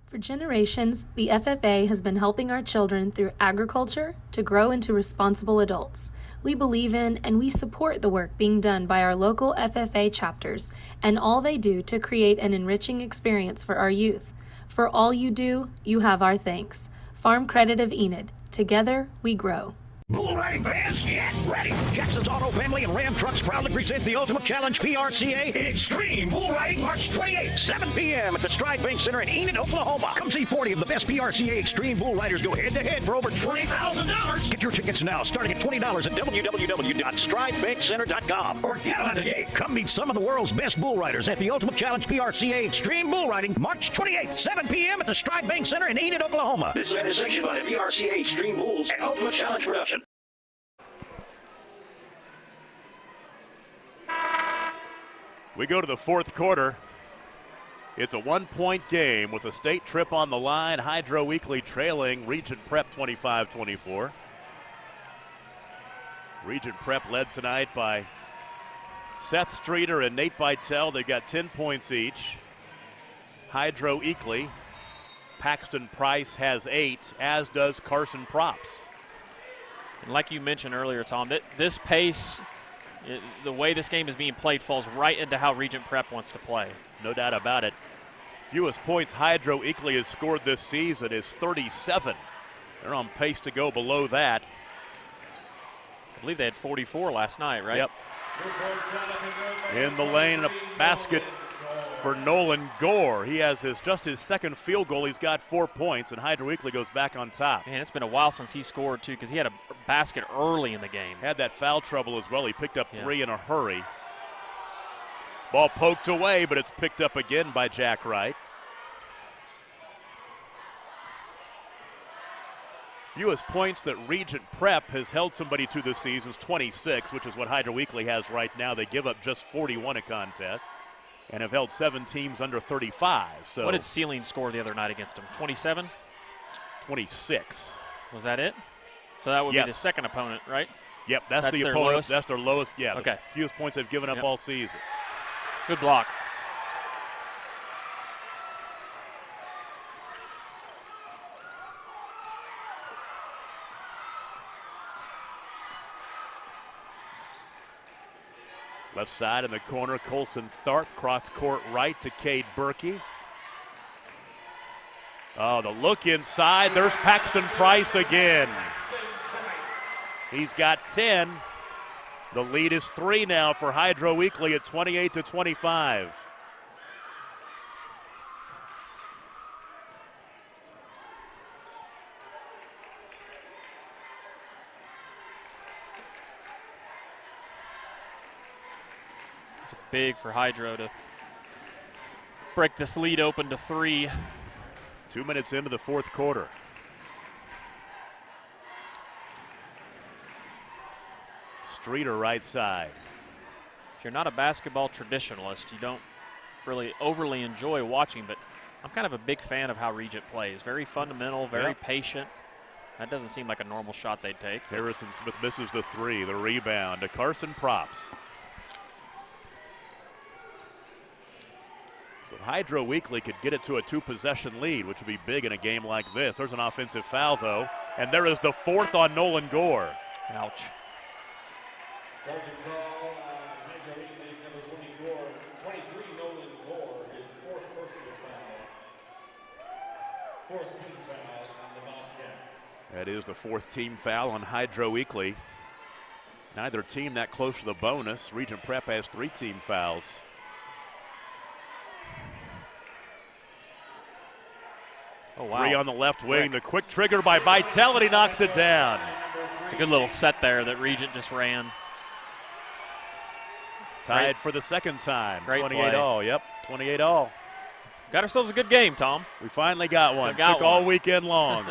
For generations, the FFA has been helping our children through agriculture to grow into responsible adults. We believe in and we support the work being done by our local FFA chapters and all they do to create an enriching experience for our youth. For all you do, you have our thanks. Farm Credit of Enid. Together, we grow. Bull riding fans, get ready! Jackson's Auto Family and Ram Trucks proudly present the Ultimate Challenge PRCA Extreme Bull Riding March 28th, 7 p.m. at the Stride Bank Center in Enid, Oklahoma. Come see 40 of the best PRCA Extreme Bull Riders go head-to-head for over $20,000. Get your tickets now, starting at $20 at www.stridebankcenter.com. Or get on today. Come meet some of the world's best bull riders at the Ultimate Challenge PRCA Extreme Bull Riding March 28th, 7 p.m. at the Stride Bank Center in Enid, Oklahoma. This event is sanctioned by the PRCA Extreme Bulls and Ultimate Challenge Production. We go to the fourth quarter. It's a one-point game with a state trip on the line. Hydro Eakly trailing Regent Prep 25-24. Regent Prep led tonight by Seth Streeter and Nate Bytel. They've got 10 points each. Hydro Eakly, Paxton Price has 8, as does Carson Props. And like you mentioned earlier, Tom, this pace, the way this game is being played falls right into how Regent Prep wants to play. No doubt about it. Fewest points Hydro Eakly has scored this season is 37. They're on pace to go below that. I believe they had 44 last night, right? Yep. In the lane, a basket for Nolan Gore. He has just his second field goal. He's got 4 points, and Hydro Eakly goes back on top. Man, it's been a while since he scored, too, because he had a basket early in the game. Had that foul trouble as well. He picked up 3 in a hurry. Ball poked away, but it's picked up again by Jack Wright. Fewest points that Regent Prep has held somebody to this season is 26, which is what Hydro Eakly has right now. They give up just 41 a contest. and have held 7 teams under 35. So what did Sealing score the other night against them? 27? 26. Was that it? So that would Yes. be the second opponent, right? Yep, that's the their opponent. lowest? That's their lowest. Yeah, Okay. the fewest points they've given up Yep. all season. Good block. Left side in the corner, Colson Tharp, cross court right to Cade Berkey. Oh, the look inside. There's Paxton Price again. He's got 10. The lead is 3 now for Hydro Eakly at 28-25. It's big for Hydro to break this lead open to 3. 2 minutes into the fourth quarter. Streeter right side. If you're not a basketball traditionalist, you don't really overly enjoy watching, but I'm kind of a big fan of how Regent plays. Very fundamental, very patient. That doesn't seem like a normal shot they'd take. Harrison Smith misses the 3. The rebound to Carson Props. So Hydro Eakly could get it to a 2-possession lead, which would be big in a game like this. There's an offensive foul, though, and there is the 4th on Nolan Gore. Ouch. Charging call on Hydro Eakly's number 23, Nolan Gore, his 4th personal foul. 4th team foul on the Bobcats. That is the 4th team foul on Hydro Eakly. Neither team that close to the bonus. Regent Prep has 3 team fouls. Oh, wow. 3 on the left wing. The quick trigger by Vitality knocks it down. It's a good little set there that Regent just ran. Tied for the second time. Great 28 play. all. Yep, 28 all. Got ourselves a good game, Tom. We finally got one. Got Took all one. weekend long.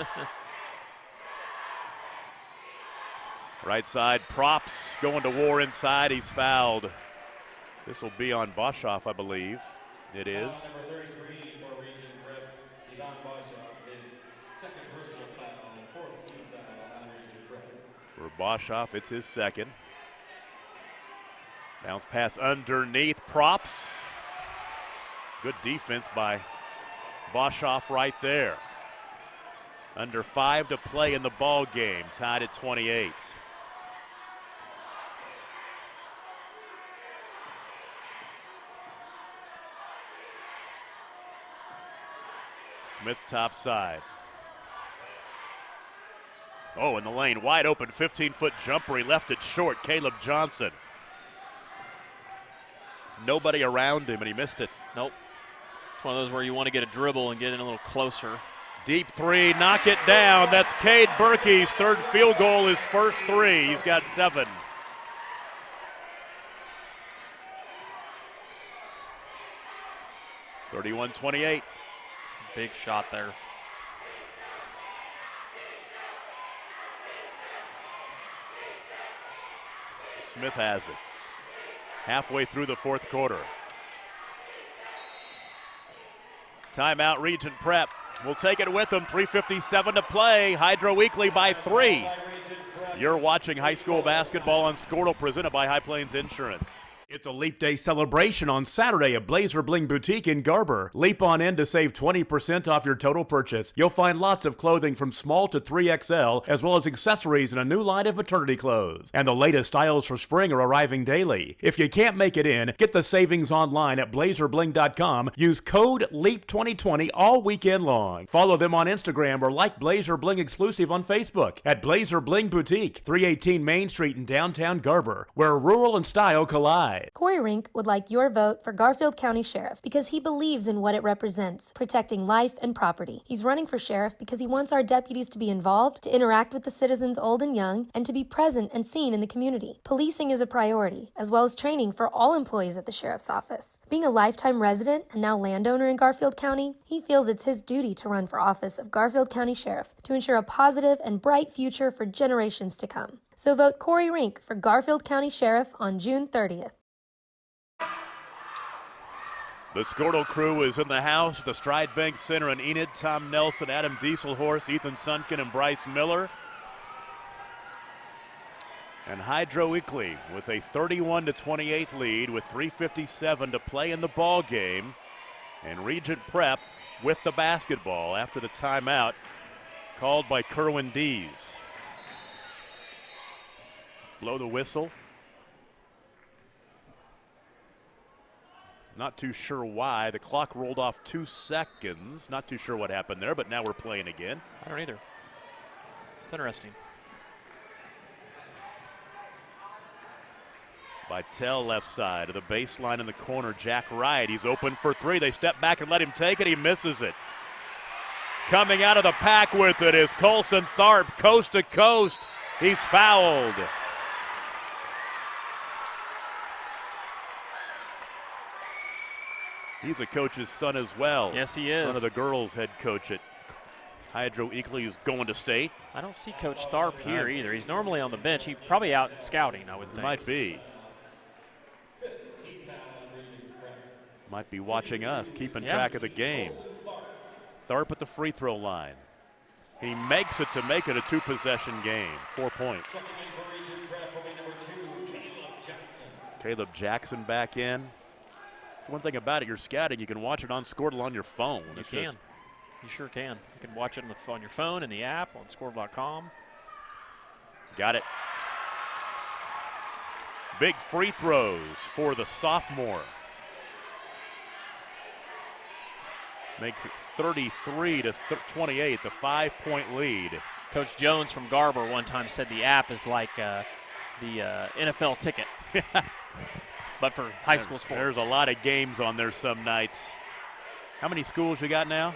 Right side, Props going to war inside. He's fouled. This will be on Boshoff, I believe. It is. Foul number 33 for Regent Prep, Ivan Boshoff, his 2nd personal foul, 4th team foul on Regent Prep. For Boshoff, it's his 2nd. Bounce pass underneath, Props. Good defense by Boshoff right there. Under 5 to play in the ball game, tied at 28. Smith top side. Oh, in the lane, wide open, 15-foot jumper. He left it short, Caleb Johnson. Nobody around him, and he missed it. Nope. It's one of those where you want to get a dribble and get in a little closer. Deep 3, knock it down. That's Cade Berkey's 3rd field goal, his first 3. He's got 7. (31-28). It's a big shot there. Smith has it. Halfway through the fourth quarter. Timeout, Regent Prep. We'll take it with them. 3:57 to play. Hydro Eakly by 3. You're watching high school basketball on Squirtle, presented by High Plains Insurance. It's a Leap Day celebration on Saturday at Blazer Bling Boutique in Garber. Leap on in to save 20% off your total purchase. You'll find lots of clothing from small to 3XL, as well as accessories and a new line of maternity clothes. And the latest styles for spring are arriving daily. If you can't make it in, get the savings online at blazerbling.com. Use code LEAP2020 all weekend long. Follow them on Instagram or like Blazer Bling exclusive on Facebook at Blazer Bling Boutique, 318 Main Street in downtown Garber, where rural and style collide. Corey Rink would like your vote for Garfield County Sheriff because he believes in what it represents, protecting life and property. He's running for sheriff because he wants our deputies to be involved, to interact with the citizens old and young, and to be present and seen in the community. Policing is a priority, as well as training for all employees at the sheriff's office. Being a lifetime resident and now landowner in Garfield County, he feels it's his duty to run for office of Garfield County Sheriff to ensure a positive and bright future for generations to come. So vote Corey Rink for Garfield County Sheriff on June 30th. The Squirtle crew is in the house at the Stride Bank Center in Enid. Tom Nelson, Adam Dieselhorst, Ethan Sunken, and Bryce Miller. And Hydro Eakly with a 31-28 lead with 3:57 to play in the ball game. And Regent Prep with the basketball after the timeout called by Kerwin Dees. Blow the whistle. Not too sure why. The clock rolled off 2 seconds. Not too sure what happened there, but now we're playing again. I don't either. It's interesting. Vitale left side of the baseline in the corner. Jack Wright, he's open for 3. They step back and let him take it. He misses it. Coming out of the pack with it is Colson Tharp, coast to coast. He's fouled. He's a coach's son as well. Yes, he is. Son of the girls' head coach at Hydro Eakly, who's going to state. I don't see Coach Tharp here either. He's normally on the bench. He's probably out scouting, I would think. Might be. Might be watching us, keeping track of the game. Tharp at the free throw line. He makes it to make it a 2-possession game. 4 points. Caleb Jackson back in. One thing about it, you're scouting, you can watch it on Squirtle on your phone. You can. You sure can. You can watch it on your phone, in the app, on Squirtle.com. Got it. Big free throws for the sophomore. Makes it 33-28, the 5-point lead. Coach Jones from Garber one time said the app is like the NFL ticket. But for high school sports. There's a lot of games on there some nights. How many schools you got now?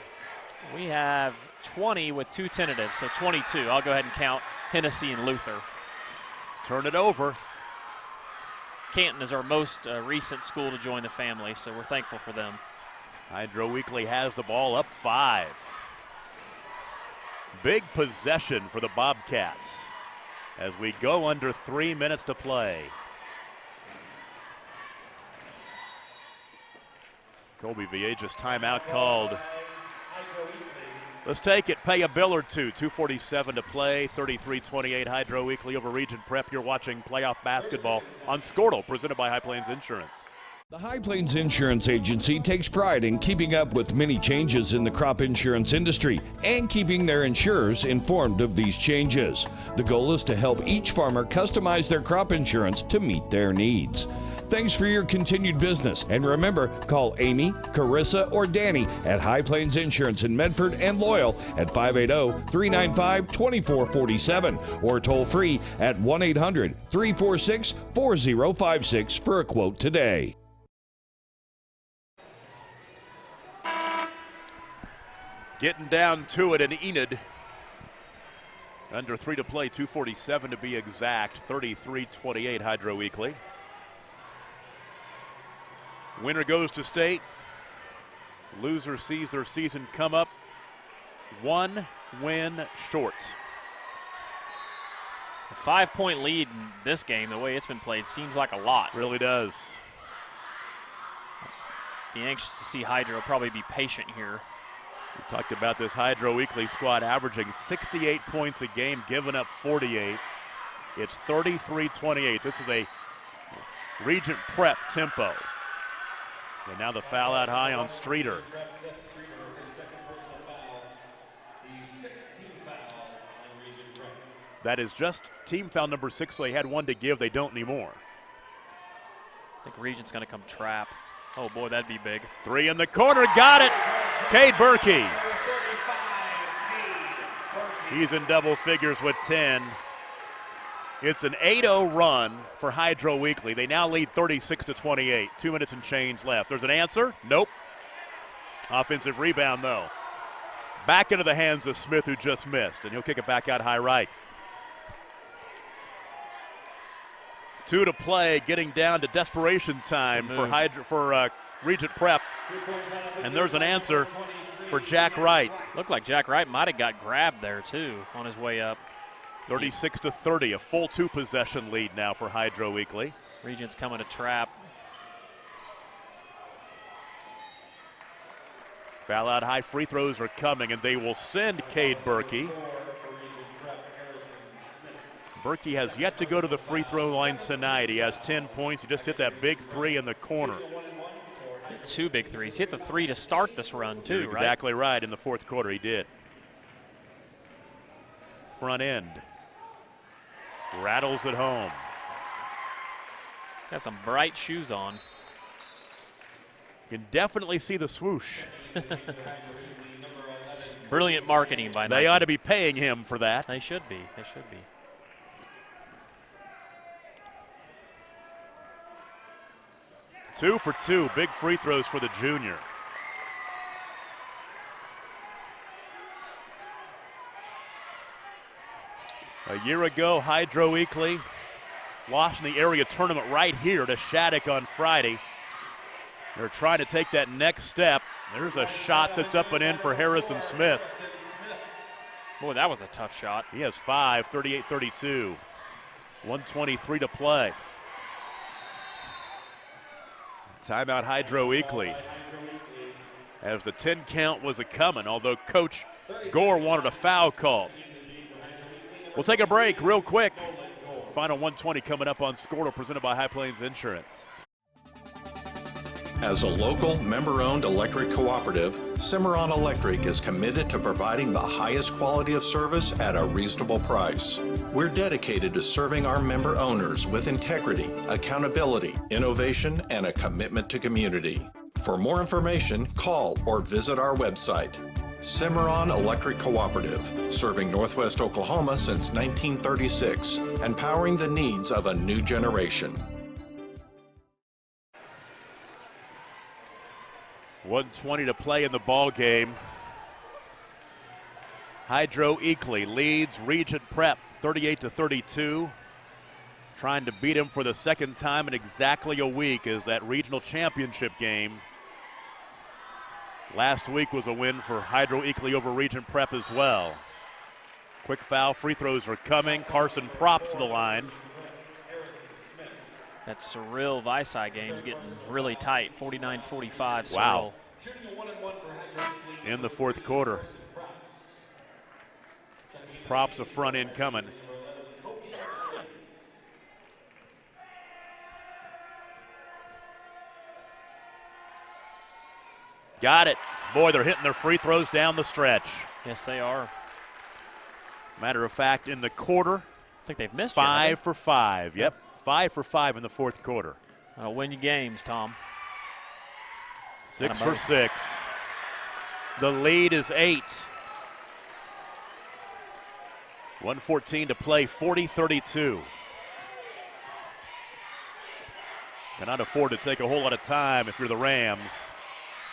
We have 20 with 2 tentatives, so 22. I'll go ahead and count Hennessy and Luther. Turn it over. Canton is our most recent school to join the family, so we're thankful for them. Hydro Eakly has the ball up 5. Big possession for the Bobcats as we go under 3 minutes to play. Colby Villegas timeout called. Let's take it, pay a bill or two. 2:47 to play, 33-28 Hydro Eakly over Regent Prep. You're watching playoff basketball on Squirtle, presented by High Plains Insurance. The High Plains Insurance Agency takes pride in keeping up with many changes in the crop insurance industry and keeping their insurers informed of these changes. The goal is to help each farmer customize their crop insurance to meet their needs. Thanks for your continued business. And remember, call Amy, Carissa, or Danny at High Plains Insurance in Medford and Loyal at 580-395-2447 or toll free at 1-800-346-4056 for a quote today. Getting down to it in Enid. Under 3 to play, 2:47 to be exact, 33-28 Hydro Eakly. Winner goes to state. Loser sees their season come up 1 win short. A 5-point lead in this game, the way it's been played, seems like a lot. Really does. Be anxious to see Hydro probably be patient here. We talked about this Hydro Eakly squad averaging 68 points a game, giving up 48. It's 33-28. This is a Regent Prep tempo. And now the foul out high on Streeter. That is just team foul number 6, so they had one to give. They don't anymore. I think Regent's going to come trap. Oh, boy, that'd be big. 3 in the corner. Got it. Cade Berkey. He's in double figures with 10. It's an 8-0 run for Hydro Eakly. They now lead 36-28. 2 minutes and change left. There's an answer? Nope. Offensive rebound, though. Back into the hands of Smith, who just missed, and he'll kick it back out high right. 2 to play, getting down to desperation time for Regent Prep. And there's an answer for Jack Wright. Looked like Jack Wright might have got grabbed there, too, on his way up. 36-30, a full 2-possession lead now for Hydro Eakly. Regent's coming to trap. Foul out high, free throws are coming, and they will send Cade Berkey. Berkey has yet to go to the free throw line tonight. He has 10 points. He just hit that big three in the corner. 2 big threes. He hit the 3 to start this run, too, You're exactly right. In the fourth quarter, he did. Front end. Rattles it home. Got some bright shoes on. You can definitely see the swoosh. It's brilliant marketing by Nike. They ought to be paying him for that. They should be. They should be. Two for two. Big free throws for the junior. A year ago, Hydro Eakly lost in the area tournament right here to Shattuck on Friday. They're trying to take that next step. There's a shot that's up and in for Harrison Smith. Boy, that was a tough shot. He has 5, 38-32. 1:23 to play. Timeout Hydro Eakly. As the 10 count was a-coming, although Coach Gore wanted a foul call. We'll take a break real quick. Final 120 coming up on Score, presented by High Plains Insurance. As a local, member-owned electric cooperative, Cimarron Electric is committed to providing the highest quality of service at a reasonable price. We're dedicated to serving our member owners with integrity, accountability, innovation, and a commitment to community. For more information, call or visit our website. Cimarron Electric Cooperative, serving Northwest Oklahoma since 1936 and powering the needs of a new generation. 1:20 to play in the ball game. Hydro Eakly leads Regent Prep 38-32. Trying to beat him for the second time in exactly a week as that regional championship game. Last week was a win for Hydro Eakly over Regent Prep as well. Quick foul, free throws are coming. Carson Props to the line. That Cyril Visai game's getting really tight, 49-45 Cyril. Wow. In the fourth quarter. Props a front end coming. Got it. Boy, they're hitting their free throws down the stretch. Yes, they are. Matter of fact, in the quarter, I think they've missed 5 for 5. Yep, 5 for 5 in the fourth quarter. That'll win you games, Tom. 6 for 6. The lead is 8. 1:14 to play, 40-32. Cannot afford to take a whole lot of time if you're the Rams.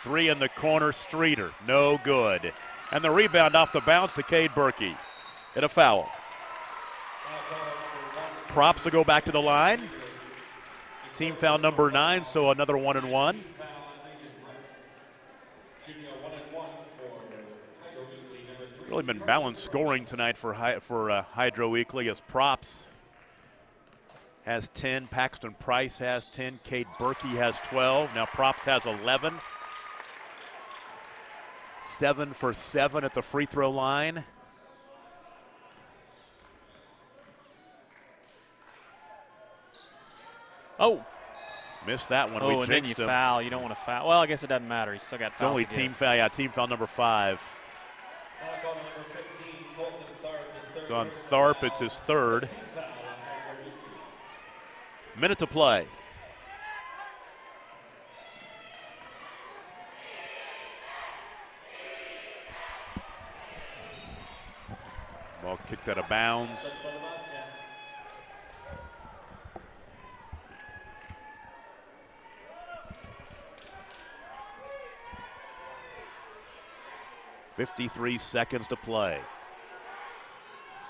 3 in the corner, Streeter, no good. And the rebound off the bounce to Cade Berkey. And a foul. Props will go back to the line. Team foul number 9, so another 1-and-1. Really been balanced scoring tonight for Hydro Eakly as Props has 10, Paxton Price has 10, Cade Berkey has 12. Now Props has 11. 7 for 7 at the free throw line. Oh. Missed that one. Oh, and then you foul. You don't want to foul. Well, I guess it doesn't matter. You still got fouls. It's only team foul. Yeah, team foul number 5. So on Tharp, it's his third. Minute to play. Ball kicked out of bounds. .53 seconds to play.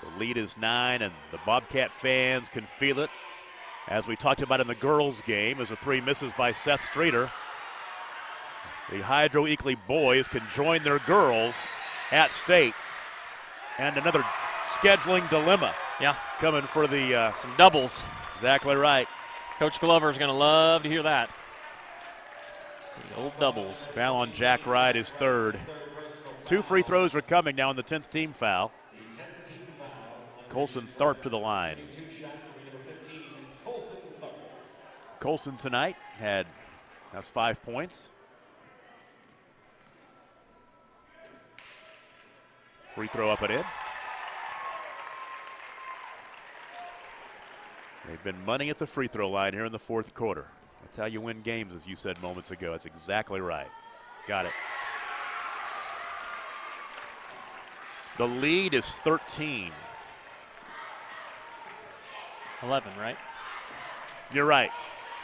The lead is 9, and the Bobcat fans can feel it. As we talked about in the girls' game, as a 3 misses by Seth Streeter, the Hydro Eakly boys can join their girls at state. And another scheduling dilemma. Yeah. Coming for the some doubles. Exactly right. Coach Glover's going to love to hear that. You Old doubles. Foul on Jack Wright is third. 2 free throws are coming now on the 10th team foul. Colson Tharp to the line. Colson tonight has 5 points. Free throw up and in. They've been money at the free throw line here in the 4th quarter. That's how you win games, as you said moments ago. That's exactly right. Got it. The lead is 13. 11, right? You're right.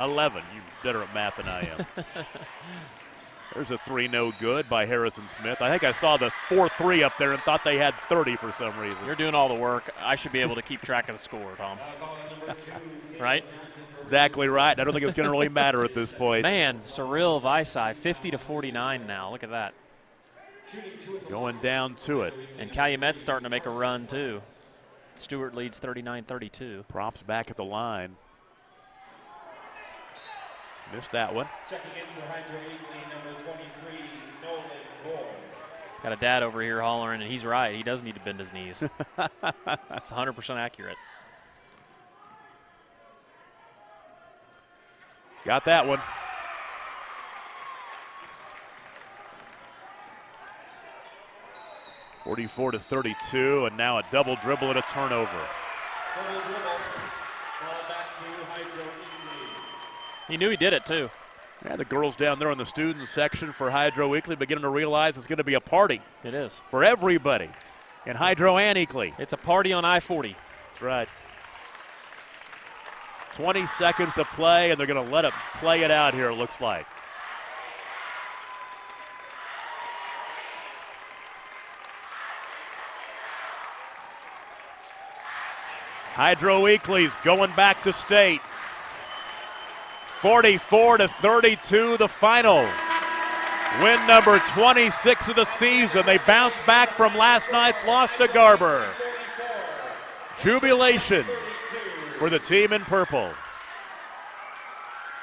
11. You're better at math than I am. There's a 3 no good by Harrison Smith. I think I saw the 4-3 up there and thought they had 30 for some reason. You're doing all the work. I should be able to keep track of the score, Tom. Right? Exactly right. I don't think it's going to really matter at this point. Man, Cyril Visai, 50-49 now. Look at that. Going down to it. And Calumet's starting to make a run, too. Stewart leads 39-32. Props back at the line. Missed that one. Checking in for Hydro Eakly, number 23, Nolan Gore. Got a dad over here hollering, and he's right. He does need to bend his knees. It's 100% accurate. Got that one. (44-32), and now a double dribble and a turnover. Double dribble. Ball back to Hydro Eakly. He knew he did it, too. Yeah, the girls down there in the student section for Hydro Eakly beginning to realize it's going to be a party. It is. For everybody in Hydro and Eakly. It's a party on I-40. That's right. 20 seconds to play, and they're going to let it play it out here, it looks like. Hydro Eakly's going back to state. 44-32, the final. Win number 26 of the season. They bounce back from last night's loss to Garber. Jubilation for the team in purple.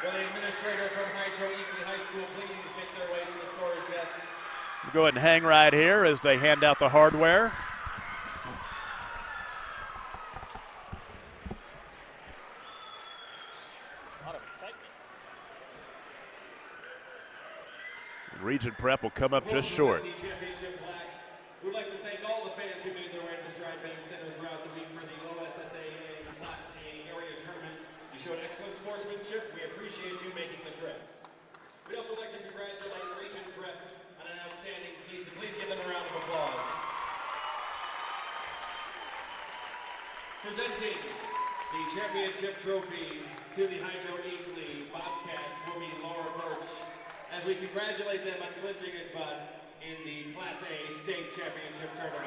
Will the administrator from Hydro Eakly High School please make their way to the scorer's desk? We'll go ahead and hang right here as they hand out the hardware. Regent Prep will come up just short. We'd like to thank all the fans who made their way to the Stride Bank Center throughout the week for the OSSAA Class A area tournament. You showed excellent sportsmanship. We appreciate you making the trip. We'd also like to congratulate Regent Prep on an outstanding season. Please give them a round of applause. Presenting the championship trophy to the Hydro Eakly Bobcats will be Laura Birch, as we congratulate them on clinching a spot in the Class A state championship tournament.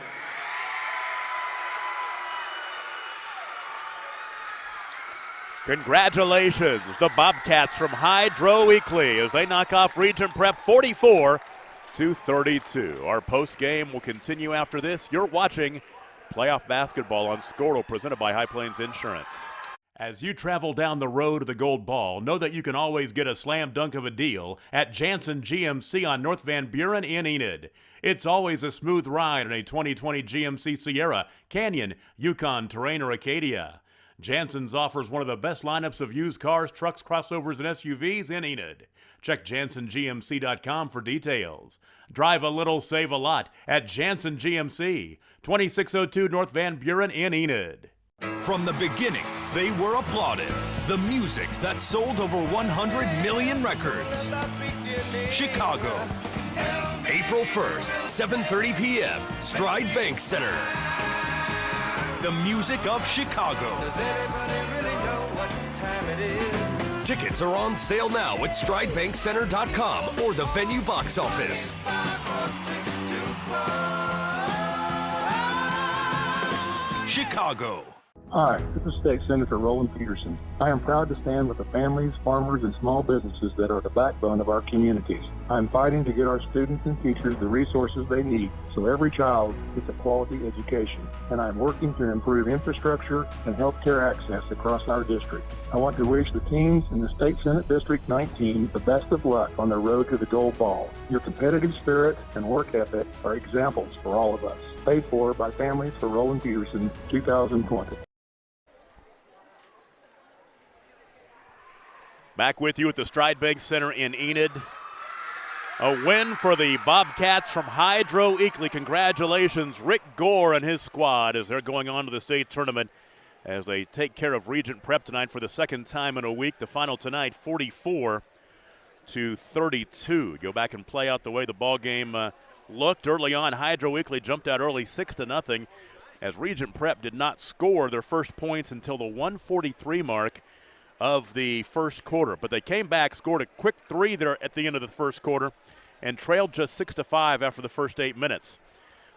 Congratulations, the Bobcats from Hydro Eakly as they knock off Regent Prep 44-32. Our post game will continue after this. You're watching playoff basketball on Squirtle, presented by High Plains Insurance. As you travel down the road to the Gold Ball, know that you can always get a slam dunk of a deal at Jansen GMC on North Van Buren in Enid. It's always a smooth ride in a 2020 GMC Sierra, Canyon, Yukon, Terrain, or Acadia. Jansen's offers one of the best lineups of used cars, trucks, crossovers, and SUVs in Enid. Check JansenGMC.com for details. Drive a little, save a lot at Jansen GMC, 2602 North Van Buren in Enid. From the beginning, they were applauded. The music that sold over 100 million records. Chicago. April 1st, 7:30 p.m., Stride Bank Center. The music of Chicago. Does anybody really know what time it is? Tickets are on sale now at StrideBankCenter.com or the venue box office. Chicago. Hi, this is State Senator Roland Peterson. I am proud to stand with the families, farmers, and small businesses that are the backbone of our communities. I'm fighting to get our students and teachers the resources they need so every child gets a quality education. And I'm working to improve infrastructure and healthcare access across our district. I want to wish the teams in the State Senate District 19 the best of luck on their road to the gold ball. Your competitive spirit and work ethic are examples for all of us. Paid for by Families for Roland Peterson, 2020. Back with you at the Stride Bank Center in Enid. A win for the Bobcats from Hydro Eakly. Congratulations, Rick Gore and his squad as they're going on to the state tournament as they take care of Regent Prep tonight for the second time in a week. The final tonight, 44-32. Go back and play out the way the ball game looked early on. Hydro Eakly jumped out early 6-0 as Regent Prep did not score their first points until the 1:43 mark of the first quarter. But they came back, scored a quick 3 there at the end of the first quarter, and trailed just 6-5 after the first 8 minutes.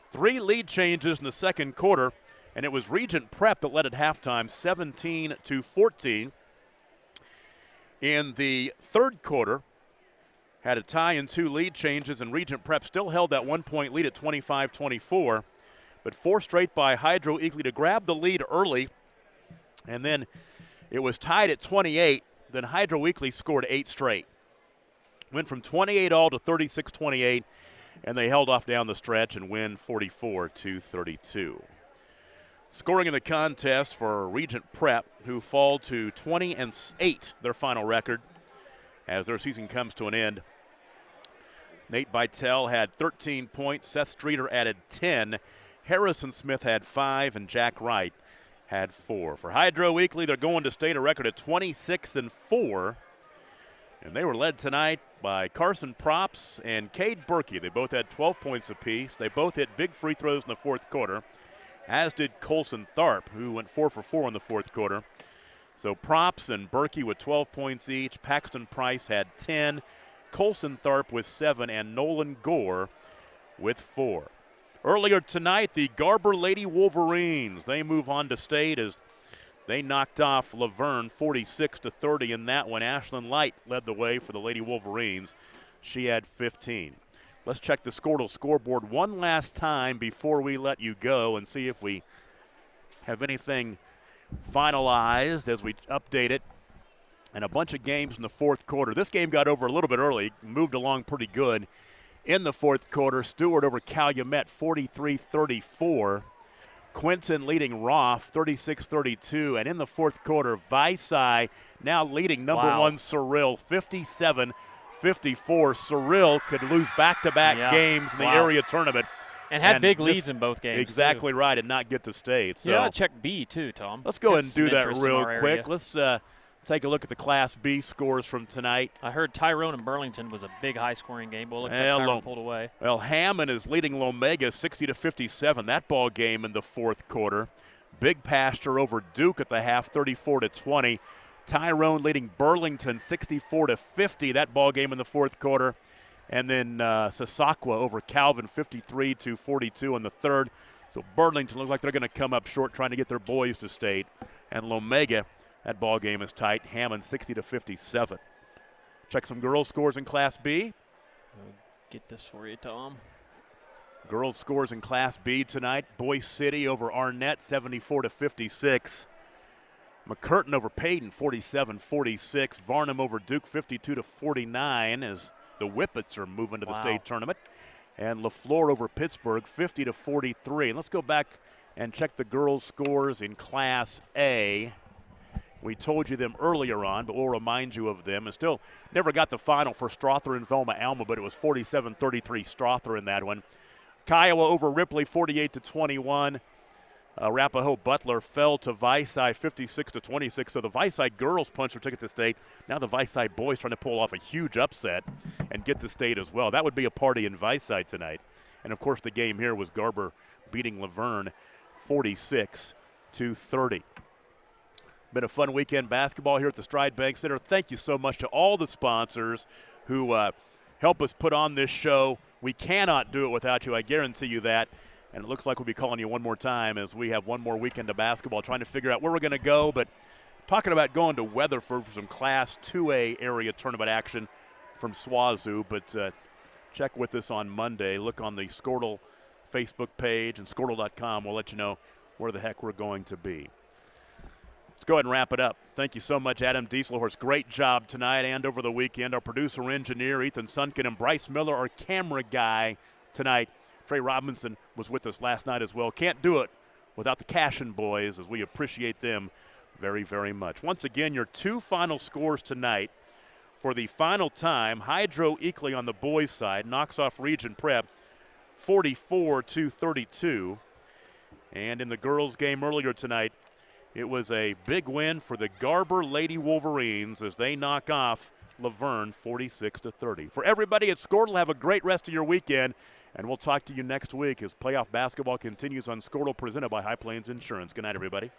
3 lead changes in the second quarter, and it was Regent Prep that led at halftime, 17-14. In the third quarter, had a tie and 2 lead changes, and Regent Prep still held that 1-point lead at 25-24, but 4 straight by Hydro Eakly to grab the lead early, and then it was tied at 28. Then Hydro Eakly scored 8 straight. Went from 28-all to 36-28, and they held off down the stretch and win 44-32. Scoring in the contest for Regent Prep, who fall to 20-8, their final record, as their season comes to an end. Nate Bytel had 13 points. Seth Streeter added 10. Harrison Smith had 5, and Jack Wright had 4. For Hydro Eakly, they're going to state a record of 26-4. And they were led tonight by Carson Props and Cade Berkey. They both had 12 points apiece. They both hit big free throws in the fourth quarter, as did Colson Tharp, who went 4 for 4 in the fourth quarter. So Props and Berkey with 12 points each. Paxton Price had 10. Colson Tharp with 7, and Nolan Gore with 4. Earlier tonight, the Garber Lady Wolverines, they move on to state as they knocked off Laverne 46-30 in that one. Ashlyn Light led the way for the Lady Wolverines. She had 15. Let's check the Squirtle scoreboard one last time before we let you go and see if we have anything finalized as we update it. And a bunch of games in the fourth quarter. This game got over a little bit early, moved along pretty good. In the fourth quarter, Stewart over Calumet 43-34. Quinton leading Roth 36-32. And in the fourth quarter, Visay now leading number 1 Cyril 57-54. Cyril could lose back-to-back games in the area tournament. And had big leads in both games. Exactly right, and not get to state. So yeah, check B too, Tom. Let's go ahead and do that real quick. Let's take a look at the Class B scores from tonight. I heard Tyrone and Burlington was a big high-scoring game. Well, looks like Tyrone pulled away. Well, Hammond is leading Lomega 60-57. That ball game in the fourth quarter. Big Pasture over Duke at the half, 34-20. Tyrone leading Burlington 64-50. That ball game in the fourth quarter. And then Sasakwa over Calvin 53-42 in the third. So Burlington looks like they're going to come up short trying to get their boys to state. And Lomega, that ball game is tight. Hammond 60-57. Check some girls' scores in Class B. I'll get this for you, Tom. Girls' scores in Class B tonight. Boise City over Arnett 74-56. McCurtain over Payton 47-46. Varnum over Duke 52-49 as the Whippets are moving to the state tournament. And LaFleur over Pittsburgh 50-43. And let's go back and check the girls' scores in Class A. We told you them earlier on, but we'll remind you of them. And still never got the final for Strother and Velma Alma, but it was 47-33 Strother in that one. Kiowa over Ripley 48-21. Arapahoe Butler fell to Visay 56-26. So the Visay girls punched their ticket to state. Now the Visay boys trying to pull off a huge upset and get to state as well. That would be a party in Visay tonight. And of course the game here was Garber beating Laverne 46-30. Been a fun weekend basketball here at the Stride Bank Center. Thank you so much to all the sponsors who help us put on this show. We cannot do it without you, I guarantee you that. And it looks like we'll be calling you one more time as we have one more weekend of basketball, trying to figure out where we're going to go. But talking about going to Weatherford for some Class 2A area tournament action from SWAZU. But check with us on Monday. Look on the Squirtle Facebook page and Squirtle.com. We'll let you know where the heck we're going to be. Let's go ahead and wrap it up. Thank you so much, Adam Dieselhorst. Great job tonight and over the weekend. Our producer engineer, Ethan Sunken, and Bryce Miller, our camera guy tonight. Trey Robinson was with us last night as well. Can't do it without the Cashin boys, as we appreciate them very, very much. Once again, your two final scores tonight. For the final time, Hydro Eakly on the boys' side knocks off Regent Prep 44-32. And in the girls' game earlier tonight, it was a big win for the Garber Lady Wolverines as they knock off Laverne 46-30. For everybody at Squirtle, have a great rest of your weekend, and we'll talk to you next week as playoff basketball continues on Squirtle, presented by High Plains Insurance. Good night, everybody.